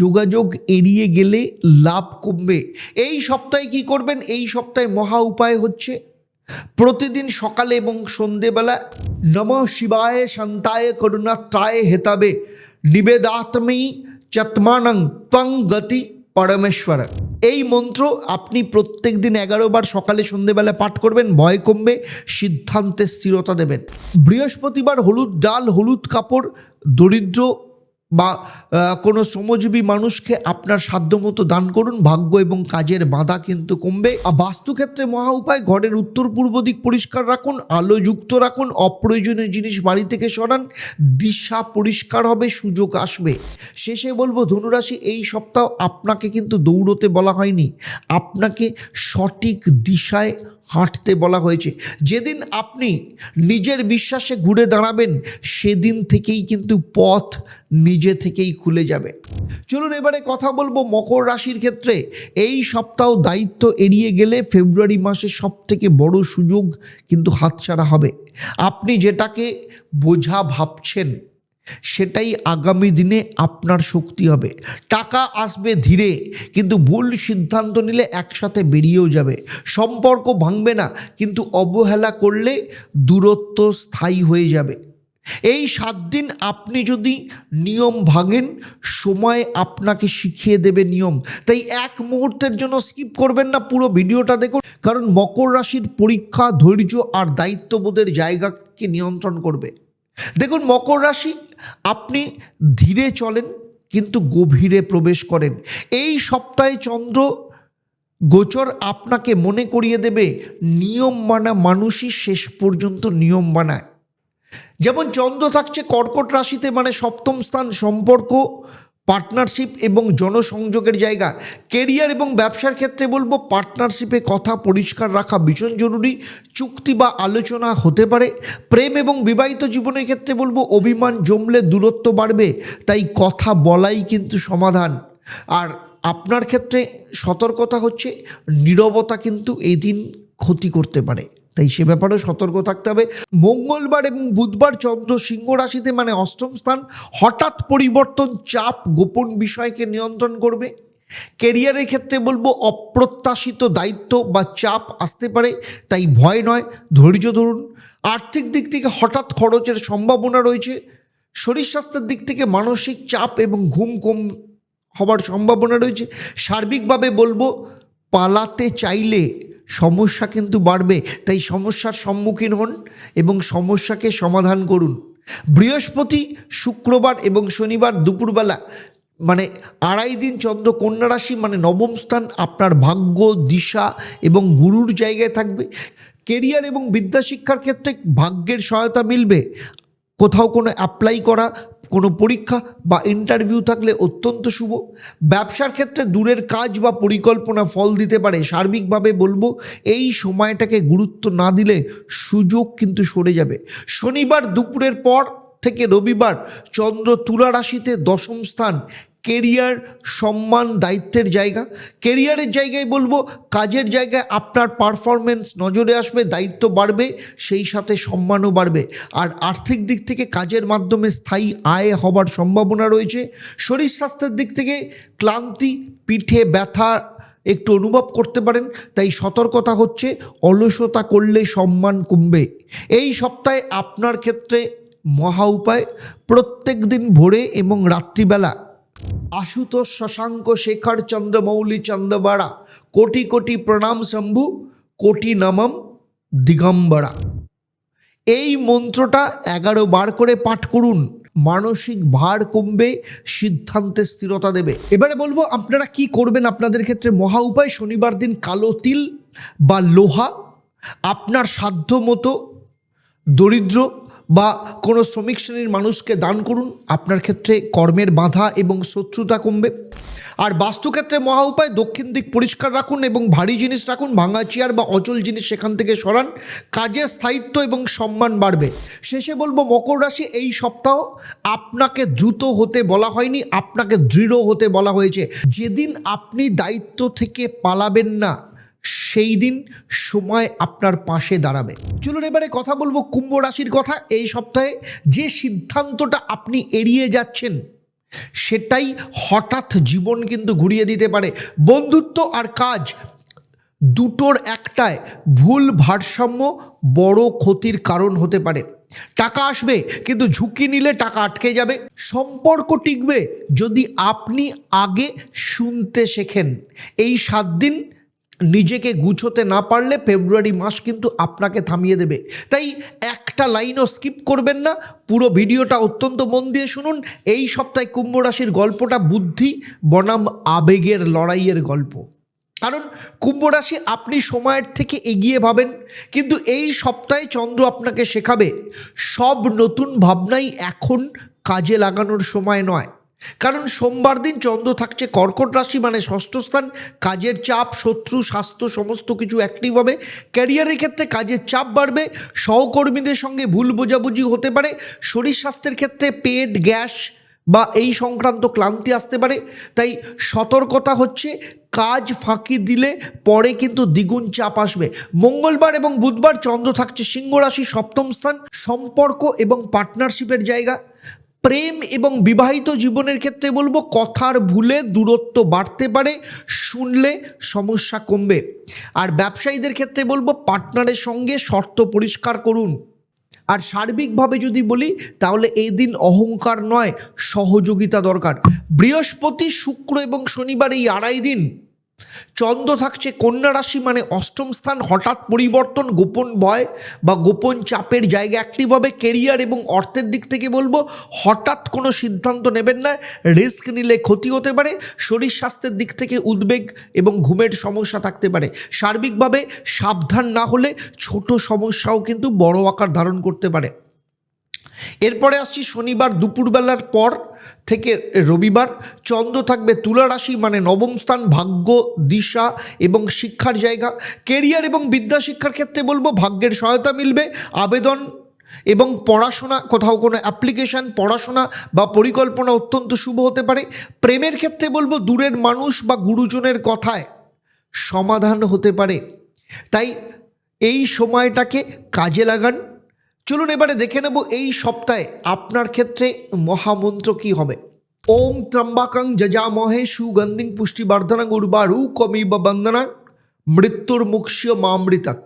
যোগাযোগ এড়িয়ে গেলে লাভ কমবে। এই সপ্তাহে কি করবেন? এই সপ্তাহে মহা উপায় হচ্ছে প্রতিদিন সকালে এবং সন্ধেবেলা নমঃ শিবায় শান্তায় করুণাত্রায় হেতাবে নিবেদাত্মি চত্মানং ত্বং গতি পরমেশ্বর, এই মন্ত্র আপনি প্রত্যেক দিন 11 বার সকালে সন্ধেবেলা পাঠ করবেন, ভয় কমবে, সিদ্ধান্তে স্থিরতা দেবেন। বৃহস্পতিবার হলুদ ডাল, হলুদ কাপড় দরিদ্র বা কোনো শ্রমজীবী মানুষকে আপনার সাধ্যমতো দান করুন, ভাগ্য এবং কাজের বাধা কিন্তু কমবে। আর বাস্তুক্ষেত্রে মহা উপায়, ঘরের উত্তর পূর্ব দিক পরিষ্কার রাখুন, আলোযুক্ত রাখুন, অপ্রয়োজনীয় জিনিস বাড়ি থেকে সরান, দিশা পরিষ্কার হবে, সুযোগ আসবে। শেষে বলবো ধনুরাশি, এই সপ্তাহ আপনাকে কিন্তু দৌড়তে বলা হয়নি, আপনাকে সঠিক দিশায় হাঁটতে বলা হয়েছে। যেদিন আপনি নিজের বিশ্বাসে ঘুরে দাঁড়াবেন সেদিন থেকেই কিন্তু পথ নিজে থেকেই খুলে যাবে। চলুন এবারে কথা বলবো মকর রাশির ক্ষেত্রে। এই সপ্তাহ দায়িত্ব এড়িয়ে গেলে ফেব্রুয়ারি মাসে সব থেকে বড় সুযোগ কিন্তু হাতছাড়া হবে। আপনি যেটাকে বোঝা ভাবছেন সেটাই আগামী দিনে আপনার শক্তি হবে। টাকা আসবে ধীরে, কিন্তু ভুল সিদ্ধান্ত নিলে একসাথে বেরিয়েও যাবে। সম্পর্ক ভাঙবে না, কিন্তু অবহেলা করলে দূরত্ব স্থায়ী হয়ে যাবে। এই 7 দিন আপনি যদি নিয়ম ভাঙেন, সময় আপনাকে শিখিয়ে দেবে নিয়ম। তাই এক মুহূর্তের জন্য স্কিপ করবেন না, পুরো ভিডিওটা দেখুন, কারণ মকর রাশির পরীক্ষা ধৈর্য আর দায়িত্ববোধের জায়গাকে নিয়ন্ত্রণ করবে। দেখুন মকর রাশি, আপনি ধীরে চলেন কিন্তু গভীরে প্রবেশ করেন। এই সপ্তাহে চন্দ্র গোচর আপনাকে মনে করিয়ে দেবে নিয়ম মানা মানুষই শেষ পর্যন্ত নিয়ম বানায়। যেমন চন্দ্র থাকছে কর্কট রাশিতে, মানে সপ্তম স্থান, সম্পর্ক, পার্টনারশিপ এবং জনসংযোগের জায়গা। কেরিয়ার এবং ব্যবসার ক্ষেত্রে বলবো পার্টনারশিপে কথা পরিষ্কার রাখা ভীষণ জরুরি, চুক্তি বা আলোচনা হতে পারে। প্রেম এবং বিবাহিত জীবনের ক্ষেত্রে বলবো অভিমান জমলে দূরত্ব বাড়বে, তাই কথা বলাই কিন্তু সমাধান। আর আপনার ক্ষেত্রে সতর্কতা হচ্ছে নীরবতা কিন্তু এই দিন ক্ষতি করতে পারে, তাই সে ব্যাপারেও সতর্ক থাকতে হবে। মঙ্গলবার এবং বুধবার চন্দ্র সিংহ রাশিতে, মানে অষ্টম স্থান, হঠাৎ পরিবর্তন, চাপ, গোপন বিষয়কে নিয়ন্ত্রণ করবে। কেরিয়ারের ক্ষেত্রে বলবো অপ্রত্যাশিত দায়িত্ব বা চাপ আসতে পারে, তাই ভয় নয়, ধৈর্য ধরুন। আর্থিক দিক থেকে হঠাৎ খরচের সম্ভাবনা রয়েছে। শরীর স্বাস্থ্যের দিক থেকে মানসিক চাপ এবং ঘুম কম হবার সম্ভাবনা রয়েছে। সার্বিকভাবে বলবো পালাতে চাইলে সমস্যা কিন্তু বাড়বে, তাই সমস্যার সম্মুখীন হন এবং সমস্যাকে সমাধান করুন। বৃহস্পতি, শুক্রবার এবং শনিবার দুপুরবেলা, মানে আড়াই দিন চন্দ্র কন্যা রাশি, মানে নবম স্থান, আপনার ভাগ্য, দিশা এবং গুরুর জায়গায় থাকবে। কেরিয়ার এবং বিদ্যাশিক্ষার ক্ষেত্রে ভাগ্যের সহায়তা মিলবে। কোথাও কোনো অ্যাপ্লাই করা, কোনো পরীক্ষা বা ইন্টারভিউ থাকলে অত্যন্ত শুভ। ব্যবসার ক্ষেত্রে দূরের কাজ বা পরিকল্পনা ফল দিতে পারে। সার্বিকভাবে বলবো এই সময়টাকে গুরুত্ব না দিলে সুযোগ কিন্তু সরে যাবে। শনিবার দুপুরের পর থেকে রবিবার চন্দ্র তুলা রাশিতে দশম স্থান, কেরিয়ার, সম্মান, দায়িত্বের জায়গা। কেরিয়ারের জায়গায় বলবো কাজের জায়গায় আপনার পারফরমেন্স নজরে আসবে, দায়িত্ব বাড়বে, সেই সাথে সম্মানও বাড়বে। আর আর্থিক দিক থেকে কাজের মাধ্যমে স্থায়ী আয় হবার সম্ভাবনা রয়েছে। শরীর স্বাস্থ্যের দিক থেকে ক্লান্তি, পিঠে ব্যথা, একটু অনুভব করতে পারেন। তাই সতর্কতা হচ্ছে, অলসতা করলে সম্মান কমবে। এই সপ্তাহে আপনার ক্ষেত্রে মহা উপায়, প্রত্যেক দিন ভোরে এবং রাত্রিবেলা আশুতোষ শশাঙ্ক শেখর চন্দ্রমৌলি চন্দ্রবাড়া কোটি কোটি প্রণাম শম্ভু কোটি নমম দিগম্বরা, এই মন্ত্রটা 11 বার করে পাঠ করুন। মানসিক ভার কমবে, সিদ্ধান্তে স্থিরতা দেবে। এবারে বলবো আপনারা কি করবেন আপনাদের ক্ষেত্রে। মহা উপায়, শনিবার দিন কালো তিল বা লোহা আপনার সাধ্য মতো দরিদ্র বা কোনো শ্রমিক শ্রেণীর মানুষকে দান করুন। আপনার ক্ষেত্রে কর্মের বাধা এবং শত্রুতা কমবে। আর বাস্তুক্ষেত্রে মহা উপায়, দক্ষিণ দিক পরিষ্কার রাখুন এবং ভারী জিনিস রাখুন, ভাঙা চেয়ার বা অচল জিনিস সেখান থেকে সরান, কাজের স্থায়িত্ব এবং সম্মান বাড়বে। শেষে বলবো মকর রাশি, এই সপ্তাহ আপনাকে দ্রুত হতে বলা হয়নি, আপনাকে দৃঢ় হতে বলা হয়েছে। যেদিন আপনি দায়িত্ব থেকে পালাবেন না, সেই দিন সময় আপনার পাশে দাঁড়াবে। চলুন এবারে কথা বলবো কুম্ভ রাশির কথা। এই সপ্তাহে যে সিদ্ধান্তটা আপনি এড়িয়ে যাচ্ছেন, সেটাই হঠাৎ জীবন কিন্তু ঘুরিয়ে দিতে পারে। বন্ধুত্ব আর কাজ দুটোর একটায় ভুল ভারসাম্য বড় ক্ষতির কারণ হতে পারে। টাকা আসবে, কিন্তু ঝুঁকি নিলে টাকা আটকে যাবে। সম্পর্ক টিকবে যদি আপনি আগে শুনতে শেখেন। এই 7 দিন নিজেকে গুছোতে না পারলে ফেব্রুয়ারি মাস কিন্তু আপনাকে থামিয়ে দেবে। তাই একটা লাইনও স্কিপ করবেন না, পুরো ভিডিওটা অত্যন্ত মন দিয়ে শুনুন। এই সপ্তাহে কুম্ভ রাশির গল্পটা বুদ্ধি বনাম আবেগের লড়াইয়ের গল্প। কারণ কুম্ভ রাশি, আপনি সময়ের থেকে এগিয়ে ভাবেন, কিন্তু এই সপ্তাহে চন্দ্র আপনাকে শেখাবে সব নতুন ভাবনাই এখন কাজে লাগানোর সময় নয়। কারণ সোমবার দিন চন্দ্র থাকছে কর্কট রাশি, মানে ষষ্ঠ স্থান। কাজের চাপ, শত্রু, স্বাস্থ্য সমস্ত কিছু অ্যাক্টিভ হবে। ক্যারিয়ারের ক্ষেত্রে কাজের চাপ বাড়বে, সহকর্মীদের সঙ্গে ভুল বোঝাবুঝি হতে পারে। শরীর স্বাস্থ্যের ক্ষেত্রে পেট, গ্যাস বা এই সংক্রান্ত ক্লান্তি আসতে পারে। তাই সতর্কতা হচ্ছে, কাজ ফাঁকি দিলে পরে কিন্তু দ্বিগুণ চাপ আসবে। মঙ্গলবার এবং বুধবার চন্দ্র থাকছে সিংহ রাশি, সপ্তম স্থান। সম্পর্ক এবং পার্টনারশিপের জায়গা। প্রেম এবং বিবাহিত জীবনের ক্ষেত্রে বলবো, কথার ভুলে দূরত্ব বাড়তে পারে, শুনলে সমস্যা কমবে। আর ব্যবসায়ীদের ক্ষেত্রে বলবো, পার্টনারের সঙ্গে শর্ত পরিষ্কার করুন। আর সার্বিকভাবে যদি বলি, তাহলে এই দিন অহংকার নয়, সহযোগিতা দরকার। বৃহস্পতি, শুক্র এবং শনিবার এই 2.5 দিন চন্দ্র থাকছে কন্যা রাশি, মানে অষ্টম স্থান। হঠাৎ পরিবর্তন, গোপন ভয় বা গোপন চাপের জায়গা অ্যাক্টিভ হবে। কেরিয়ার এবং অর্থের দিক থেকে বলবো, হঠাৎ কোনো সিদ্ধান্ত নেবেন না, রিস্ক নিলে ক্ষতি হতে পারে। শরীর স্বাস্থ্যের দিক থেকে উদ্বেগ এবং ঘুমের সমস্যা থাকতে পারে। সার্বিকভাবে সাবধান না হলে ছোট সমস্যাও কিন্তু বড় আকার ধারণ করতে পারে। এরপরে আসছি শনিবার দুপুরবেলার পর থেকে রবিবার চন্দ্র থাকবে তুলা রাশি, মানে নবম স্থান। ভাগ্য, দিশা এবং শিক্ষার জায়গা। কেরিয়ার এবং বিদ্যা শিক্ষার ক্ষেত্রে বলবো, ভাগ্যের সহায়তা মিলবে। আবেদন এবং পড়াশোনা, কোথাও কোনো অ্যাপ্লিকেশন, পড়াশোনা বা পরিকল্পনা অত্যন্ত শুভ হতে পারে। প্রেমের ক্ষেত্রে বলবো, দূরের মানুষ বা গুরুজনের কথায় সমাধান হতে পারে। তাই এই সময়টাকে কাজে লাগান। চলুন এবারে দেখে নেব এই সপ্তাহে আপনার ক্ষেত্রে মহামন্ত্র কি হবে। ওম ত্রম্বাকং যজামহে সুগন্ধিং পুষ্টিবর্ধনং উর্বারুকমিব বন্দনা মৃত্যুর মুক্ষ্য মামৃতাৎ।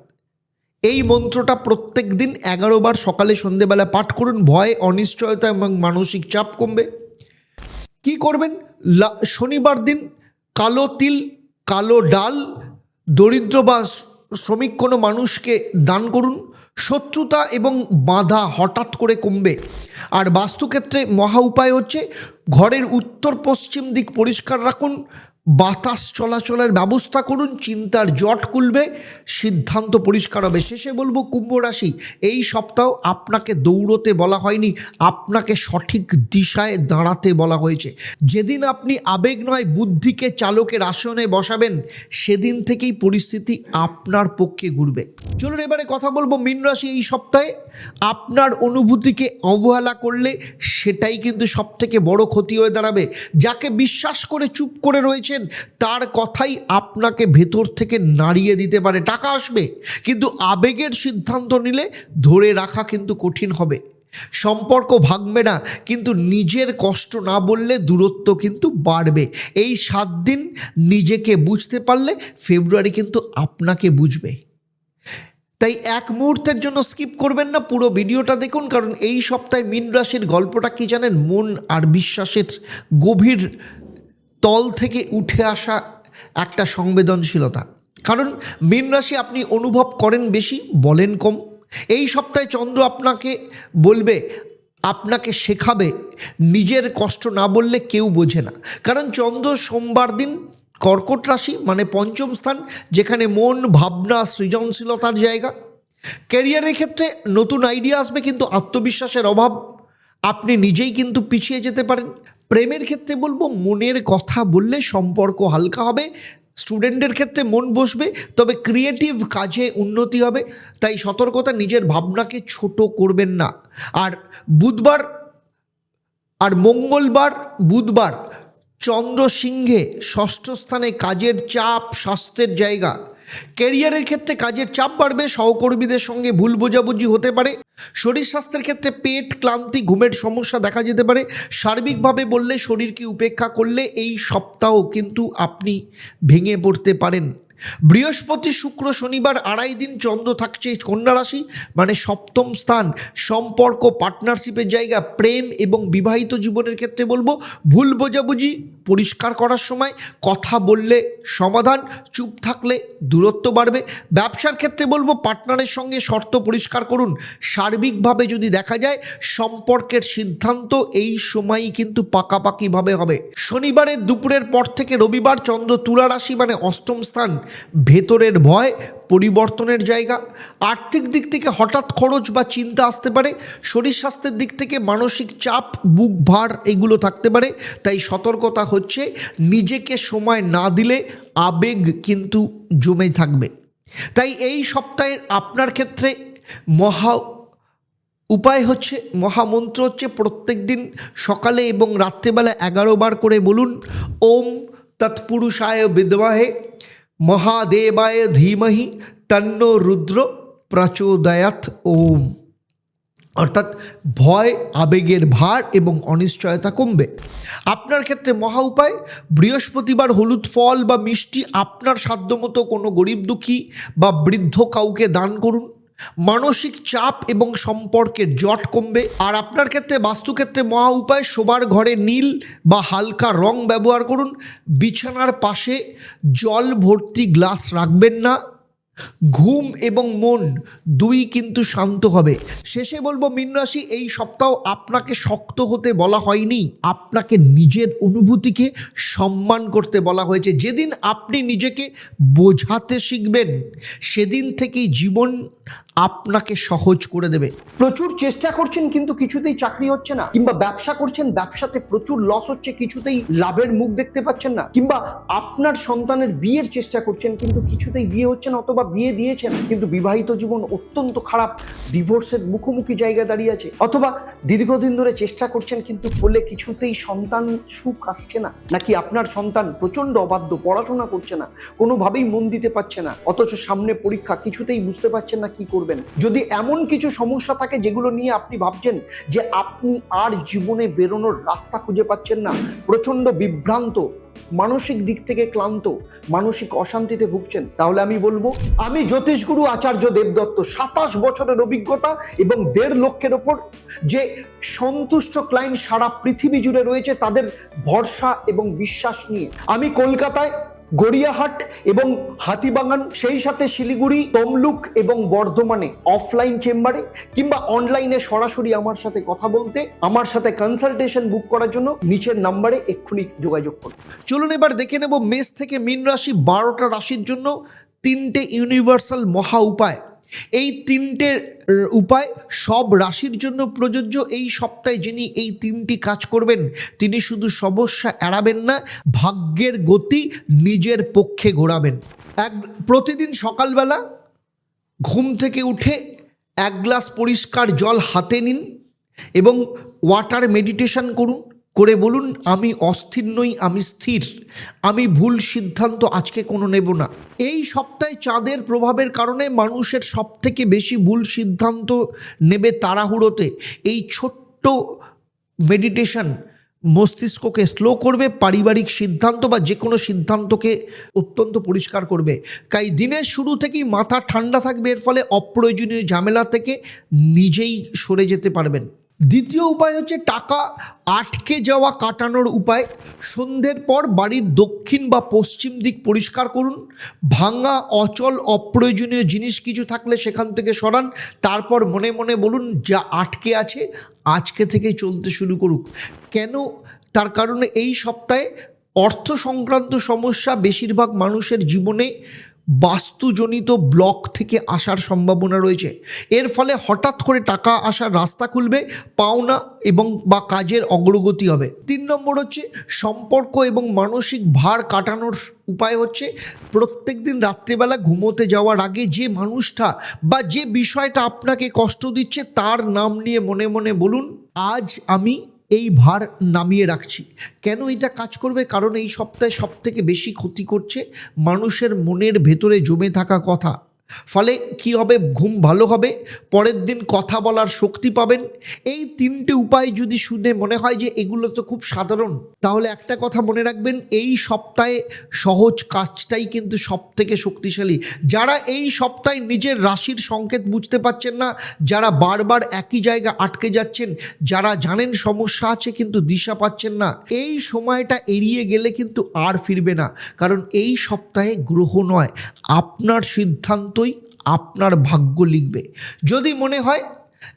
এই মন্ত্রটা প্রত্যেক দিন 11 বার সকালে সন্ধেবেলা পাঠ করুন। ভয়, অনিশ্চয়তা এবং মানসিক চাপ কমবে। কি করবেন? শনিবার দিন কালো তিল, কালো ডাল দরিদ্র বা শ্রমিক কোনো মানুষকে দান করুন। শত্রুতা এবং বাধা হঠাৎ করে কমবে। আর বাস্তুক্ষেত্রে মহা উপায় হচ্ছে, ঘরের উত্তর পশ্চিম দিক পরিষ্কার রাখুন, বাতাস চলাচলের ব্যবস্থা করুন, চিন্তার জট খুলবে, সিদ্ধান্ত পরিষ্কার হবে। শেষে বলবো কুম্ভ রাশি, এই সপ্তাহ আপনাকে দৌড়তে বলা হয়নি, আপনাকে সঠিক দিশায় দাঁড়াতে বলা হয়েছে। যেদিন আপনি আবেগ নয় বুদ্ধিকে চালকের আসনে বসাবেন, সেদিন থেকেই পরিস্থিতি আপনার পক্ষে ঘুরবে। চলুন এবারে কথা বলবো মীন রাশি। এই সপ্তাহে আপনার অনুভূতিকে অবহেলা করলে সেটাই কিন্তু সবথেকে বড় ক্ষতি হয়ে দাঁড়াবে। যাকে বিশ্বাস করে চুপ করে রয়েছেন, তার কথাই আপনাকে ভেতর থেকে নাড়িয়ে দিতে পারে। টাকা আসবে, কিন্তু আবেগের সিদ্ধান্ত নিলে ধরে রাখা কিন্তু কঠিন হবে। সম্পর্ক ভাঙবে না, কিন্তু নিজের কষ্ট না বললে দূরত্ব কিন্তু বাড়বে। এই 7 দিন নিজেকে বুঝতে পারলে ফেব্রুয়ারি কিন্তু আপনাকে বুঝবে। তাই এক মুহূর্তের জন্য স্কিপ করবেন না, পুরো ভিডিওটা দেখুন, কারণ এই সপ্তাহে মীন রাশির গল্পটা কি জানেন? মন আর বিশ্বাসের গভীর তল থেকে উঠে আসা একটা সংবেদনশীলতা। কারণ মীন রাশি আপনি অনুভব করেন বেশি, বলেন কম। এই সপ্তাহে চন্দ্র আপনাকে বলবে, আপনাকে শেখাবে নিজের কষ্ট না বললে কেউ বোঝে না। কারণ চন্দ্র সোমবার দিন কর্কট রাশি মানে পঞ্চম স্থান, যেখানে মন, ভাবনা, সৃজনশীলতার জায়গা। ক্যারিয়ারের ক্ষেত্রে নতুন আইডিয়া আসবে, কিন্তু আত্মবিশ্বাসের অভাব, আপনি নিজেই কিন্তু পিছিয়ে যেতে পারেন। প্রেমের ক্ষেত্রে বলবো, মনের কথা বললে সম্পর্ক হালকা হবে। স্টুডেন্টের ক্ষেত্রে মন বসবে, তবে ক্রিয়েটিভ কাজে উন্নতি হবে। তাই সতর্কতা, নিজের ভাবনাকে ছোট করবেন না। আর বুধবার চন্দ্র সিংহে ষষ্ঠ স্থানে, কাজের চাপ, স্বাস্থ্যের জায়গা। ক্যারিয়ারের ক্ষেত্রে কাজের চাপ বাড়বে, সহকর্মীদের সঙ্গে ভুল বোঝাবুঝি হতে পারে। শরীর স্বাস্থ্যের ক্ষেত্রে পেট, ক্লান্তি, ঘুমের সমস্যা দেখা যেতে পারে। সার্বিকভাবে বললে, শরীরকে উপেক্ষা করলে এই সপ্তাহ কিন্তু আপনি ভেঙে পড়তে পারেন। বৃহস্পতি, শুক্র, শনিবার 2.5 দিন চন্দ্র থাকছে কন্যা রাশি মানে সপ্তম স্থান, সম্পর্ক, পার্টনারশিপের জায়গা। প্রেম এবং বিবাহিত জীবনের ক্ষেত্রে বলবো, ভুল বোঝাবুঝি পরিষ্কার করার সময়, কথা বললে সমাধান, চুপ থাকলে দূরত্ব বাড়বে। ব্যবসার ক্ষেত্রে বলবো, পার্টনারের সঙ্গে শর্ত পরিষ্কার করুন। সার্বিকভাবে যদি দেখা যায়, সম্পর্কের সিদ্ধান্ত এই সময়ই কিন্তু পাকাপাকিভাবে হবে। শনিবারের দুপুরের পর থেকে রবিবার চন্দ্র তুলা রাশি মানে অষ্টম স্থান, ভেতরের ভয়, পরিবর্তনের জায়গা। আর্থিক দিক থেকে হঠাৎ খরচ বা চিন্তা আসতে পারে। শরীর স্বাস্থ্যের দিক থেকে মানসিক চাপ, বুক ভার এগুলো থাকতে পারে। তাই সতর্কতা হচ্ছে, নিজেকে সময় না দিলে আবেগ কিন্তু জমে থাকবে। তাই এই সপ্তাহের আপনার ক্ষেত্রে মহামন্ত্র হচ্ছে প্রত্যেক দিন সকালে এবং রাত্রেবেলা 11 বার করে বলুন, ওম তৎপুরুষায় বিদ্মহে মহাদেবায় ধীমহি তন্নো রুদ্র প্রচোদয়াৎ। ওম। অর্থাৎ ভয়, আবেগের ভার এবং অনিশ্চয়তা কমবে। আপনার ক্ষেত্রে মহা উপায়, বৃহস্পতিবার হলুদ ফল বা মিষ্টি আপনার সাধ্যমতো কোনো গরিব দুঃখী বা বৃদ্ধ কাউকে দান করুন। মানসিক চাপ এবং সম্পর্কের জট কমবে। আর আপনার ক্ষেত্রে বাস্তুক্ষেত্রে মহা উপায়, শোবার ঘরে নীল বা হালকা রং ব্যবহার করুন। বিছানার পাশে জল ভর্তি গ্লাস রাখবেন না। ঘুম এবং মন দুই কিন্তু শান্ত হবে। শেষে বলবো, মীন রাশি, এই সপ্তাহ আপনাকে শক্ত হতে বলা হয়নি, আপনাকে নিজের অনুভূতিকে সম্মান করতে বলা হয়েছে। যেদিন আপনি নিজেকে বোঝাতে শিখবেন, সেদিন থেকেই জীবন আপনাকে সহজ করে দেবে। প্রচুর চেষ্টা করছেন কিন্তু কিছুতেই চাকরি হচ্ছে না, কিংবা ব্যবসা করছেন, ব্যবসাতে প্রচুর লস হচ্ছে, কিছুতেই লাভের মুখ দেখতে পাচ্ছেন না, কিংবা আপনার সন্তানের বিয়ের চেষ্টা করছেন কিন্তু কিছুতেই বিয়ে হচ্ছে না, অথবা বিয়ে দিয়েছেন কিন্তু বিবাহিত জীবন অত্যন্ত খারাপ, ডিভোর্সের মুখোমুখি জায়গায় দাঁড়িয়ে আছে, অথবা দীর্ঘদিন ধরে চেষ্টা করছেন কিন্তু ফলে কিছুতেই সন্তান সুখ আসছে না, নাকি আপনার সন্তান প্রচন্ড অবাধ্য, পড়াশোনা করছে না, কোনোভাবেই মন দিতে পারছে না, অথচ সামনে পরীক্ষা, কিছুতেই বুঝতে পারছেন না কি করবেন। যদি এমন কিছু সমস্যা থাকে যেগুলো নিয়ে আপনি ভাবছেন যে আপনি আর জীবনে বেরোনোর রাস্তা খুঁজে পাচ্ছেন না, প্রচন্ড বিভ্রান্ত, মানসিক দিক থেকে ক্লান্ত, মানসিক অশান্তিতে ভুগছেন, তাহলে আমি বলবো, আমি জ্যোতিষগুরু আচার্য দেবদত্ত, 27 বছরের অভিজ্ঞতা এবং 1.5 লক্ষের ওপর যে সন্তুষ্ট ক্লায়েন্ট সারা পৃথিবী জুড়ে রয়েছে, তাদের ভরসা এবং বিশ্বাস নিয়ে আমি কলকাতায় গড়িয়াহাট এবং হাতিবাগান, সেই সাথে শিলিগুড়ি, তমলুক এবং বর্ধমানে অফলাইন চেম্বারে কিংবা অনলাইনে সরাসরি আমার সাথে কথা বলতে, আমার সাথে কনসালটেশন বুক করার জন্য নিচের নাম্বারে এক্ষুনি যোগাযোগ করুন। চলুন এবার দেখে নেব মেষ থেকে মীন রাশি 12টা রাশির জন্য 3টে ইউনিভার্সাল মহা উপায়। এই 3টে উপায় সব রাশির জন্য প্রযোজ্য। এই সপ্তাহে যিনি এই 3টি কাজ করবেন, তিনি শুধু সমস্যা এড়াবেন না, ভাগ্যের গতি নিজের পক্ষে ঘোরাবেন। প্রতিদিন সকালবেলা ঘুম থেকে উঠে 1 গ্লাস পরিষ্কার জল হাতে নিন এবং ওয়াটার মেডিটেশন করুন। করে বলুন, আমি অস্থির নই, আমি স্থির, আমি ভুল সিদ্ধান্ত আজকে কোনো নেব না। এই সপ্তাহে চাঁদের প্রভাবের কারণে মানুষের সবথেকে বেশি ভুল সিদ্ধান্ত নেবে তাড়াহুড়োতে। এই ছোট্ট মেডিটেশন মস্তিষ্ককে স্লো করবে, পারিবারিক সিদ্ধান্ত বা যে কোনো সিদ্ধান্তকে অত্যন্ত পরিষ্কার করবে। তাই দিনের শুরু থেকেই মাথা ঠান্ডা থাকবে, এর ফলে অপ্রয়োজনীয় ঝামেলা থেকে নিজেই সরে যেতে পারবেন। দ্বিতীয় উপায় হচ্ছে টাকা আটকে যাওয়া কাটানোর উপায়। সন্ধ্যের পর বাড়ির দক্ষিণ বা পশ্চিম দিক পরিষ্কার করুন। ভাঙা, অচল, অপ্রয়োজনীয় জিনিস কিছু থাকলে সেখান থেকে সরান। তারপর মনে মনে বলুন, যা আটকে আছে আজকে থেকে চলতে শুরু করুক। কেন? তার কারণে এই সপ্তাহে অর্থ সংক্রান্ত সমস্যা বেশিরভাগ মানুষের জীবনে বাস্তুজনিত ব্লক থেকে আসার সম্ভাবনা রয়েছে। এর ফলে হঠাৎ করে টাকা আসার রাস্তা খুলবে, পাওনা এবং বা কাজের অগ্রগতি হবে। 3 নম্বর হচ্ছে সম্পর্ক এবং মানসিক ভার কাটানোর উপায় হচ্ছে প্রত্যেক দিন রাত্রেবেলা ঘুমোতে যাওয়ার আগে যে মানুষটা বা যে বিষয়টা আপনাকে কষ্ট দিচ্ছে তার নাম নিয়ে মনে মনে বলুন, আজ আমি এই ভার নামিয়ে রাখছি। কেন এটা কাজ করবে? কারণ এই সপ্তাহে সবথেকে বেশি ক্ষতি করছে মানুষের মনের ভেতরে জমে থাকা কথা। ফলে কি হবে? ঘুম ভালো হবে, পরের দিন কথা বলার শক্তি পাবেন। এই 3টে উপায় যদি শুনে মনে হয় যে এগুলো তো খুব সাধারণ, তাহলে একটা কথা মনে রাখবেন, এই সপ্তাহে সহজ কাজটাই কিন্তু সবথেকে শক্তিশালী। যারা এই সপ্তাহে নিজের রাশির সংকেত বুঝতে পারছেন না, যারা বারবার একই জায়গায় আটকে যাচ্ছেন, যারা জানেন সমস্যা আছে কিন্তু দিশা পাচ্ছেন না, এই সময়টা এড়িয়ে গেলে কিন্তু আর ফিরবে না। কারণ এই সপ্তাহে গ্রহ নয়, আপনার সিদ্ধান্তই আপনার ভাগ্য লিখবে। যদি মনে হয়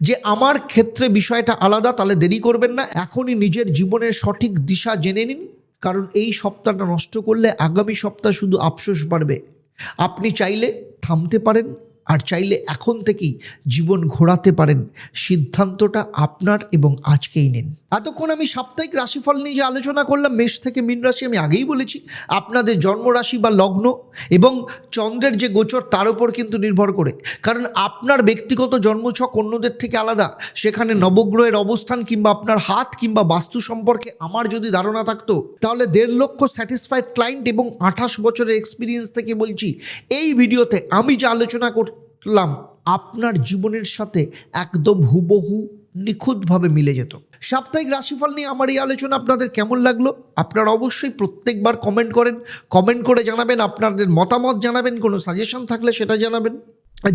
যে আমার ক্ষেত্রে বিষয়টা আলাদা, তাহলে দেরি করবেন না, এখনই নিজের জীবনের সঠিক দিশা জেনে নিন। কারণ এই সপ্তাহটা নষ্ট করলে আগামী সপ্তাহ শুধু আফসোস বাড়বে। আপনি চাইলে থামতে পারেন, আর চাইলে এখন থেকেই জীবন ঘোরাতে পারেন। সিদ্ধান্তটা আপনার এবং আজকেই নিন। এতক্ষণ আমি সাপ্তাহিক রাশিফল নিয়ে যে আলোচনা করলাম, মেষ থেকে মীন রাশি, আমি আগেই বলেছি আপনাদের জন্মরাশি বা লগ্ন এবং চন্দ্রের যে গোচর তার উপর কিন্তু নির্ভর করে। কারণ আপনার ব্যক্তিগত জন্মছক অন্যদের থেকে আলাদা। সেখানে নবগ্রহের অবস্থান কিংবা আপনার হাত কিংবা বাস্তু সম্পর্কে আমার যদি ধারণা থাকতো, তাহলে 1.5 লক্ষ স্যাটিসফাইড ক্লায়েন্ট এবং 28 বছরের এক্সপিরিয়েন্স থেকে বলছি, এই ভিডিওতে আমি যা আলোচনা করলাম আপনার জীবনের সাথে একদম হুবহু নিখুঁতভাবে মিলে যেত। সাপ্তাহিক রাশিফল নিয়ে আমার এই আলোচনা আপনাদের কেমন লাগলো? আপনারা অবশ্যই প্রত্যেকবার কমেন্ট করেন, কমেন্ট করে জানাবেন, আপনাদের মতামত জানাবেন, কোনো সাজেশন থাকলে সেটা জানাবেন।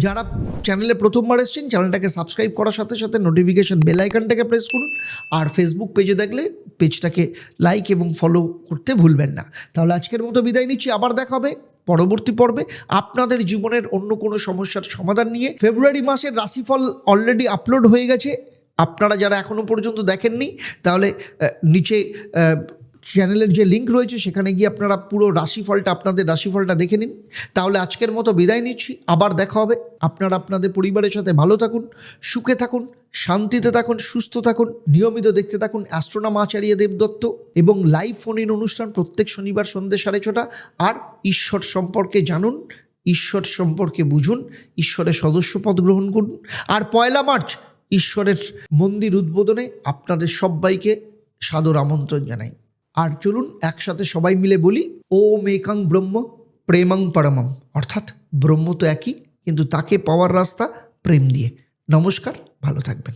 যারা চ্যানেলে প্রথমবার এসেছেন, চ্যানেলটাকে সাবস্ক্রাইব করার সাথে সাথে নোটিফিকেশন বেল আইকনটাকে প্রেস করুন। আর ফেসবুক পেজে দেখলে পেজটাকে লাইক এবং ফলো করতে ভুলবেন না। তাহলে আজকের মতো বিদায় নিচ্ছি, আবার দেখা হবে পরবর্তী পর্বে আপনাদের জীবনের অন্য কোনো সমস্যার সমাধান নিয়ে। ফেব্রুয়ারি মাসের রাশিফল অলরেডি আপলোড হয়ে গেছে, আপনারা যারা এখনও পর্যন্ত দেখেননি তাহলে নিচে চ্যানেলের যে লিঙ্ক রয়েছে সেখানে গিয়ে আপনারা পুরো রাশিফলটা, আপনাদের রাশিফলটা দেখে নিন। তাহলে আজকের মতো বিদায় নিচ্ছি, আবার দেখা হবে। আপনারা আপনাদের পরিবারের সাথে ভালো থাকুন, সুখে থাকুন, শান্তিতে থাকুন, সুস্থ থাকুন। নিয়মিত দেখতে থাকুন অ্যাস্ট্রোনম আচার্য দেবদত্ত এবং লাইভ ফোন ইন অনুষ্ঠান প্রত্যেক শনিবার সন্ধ্যে 6:30। আর ঈশ্বর সম্পর্কে জানুন, ঈশ্বর সম্পর্কে বুঝুন, ঈশ্বরের সদস্যপদ গ্রহণ করুন। আর 1 মার্চ ঈশ্বরের মন্দির উদ্বোধনে আপনাদের সবাইকে সাদর আমন্ত্রণ জানাই। আর চলুন একসাথে সবাই মিলে বলি, ওম একাং ব্রহ্ম প্রেমং পরমম। অর্থাৎ ব্রহ্ম তো একই, কিন্তু তাকে পাওয়ার রাস্তা প্রেম দিয়ে। নমস্কার, ভালো থাকবেন।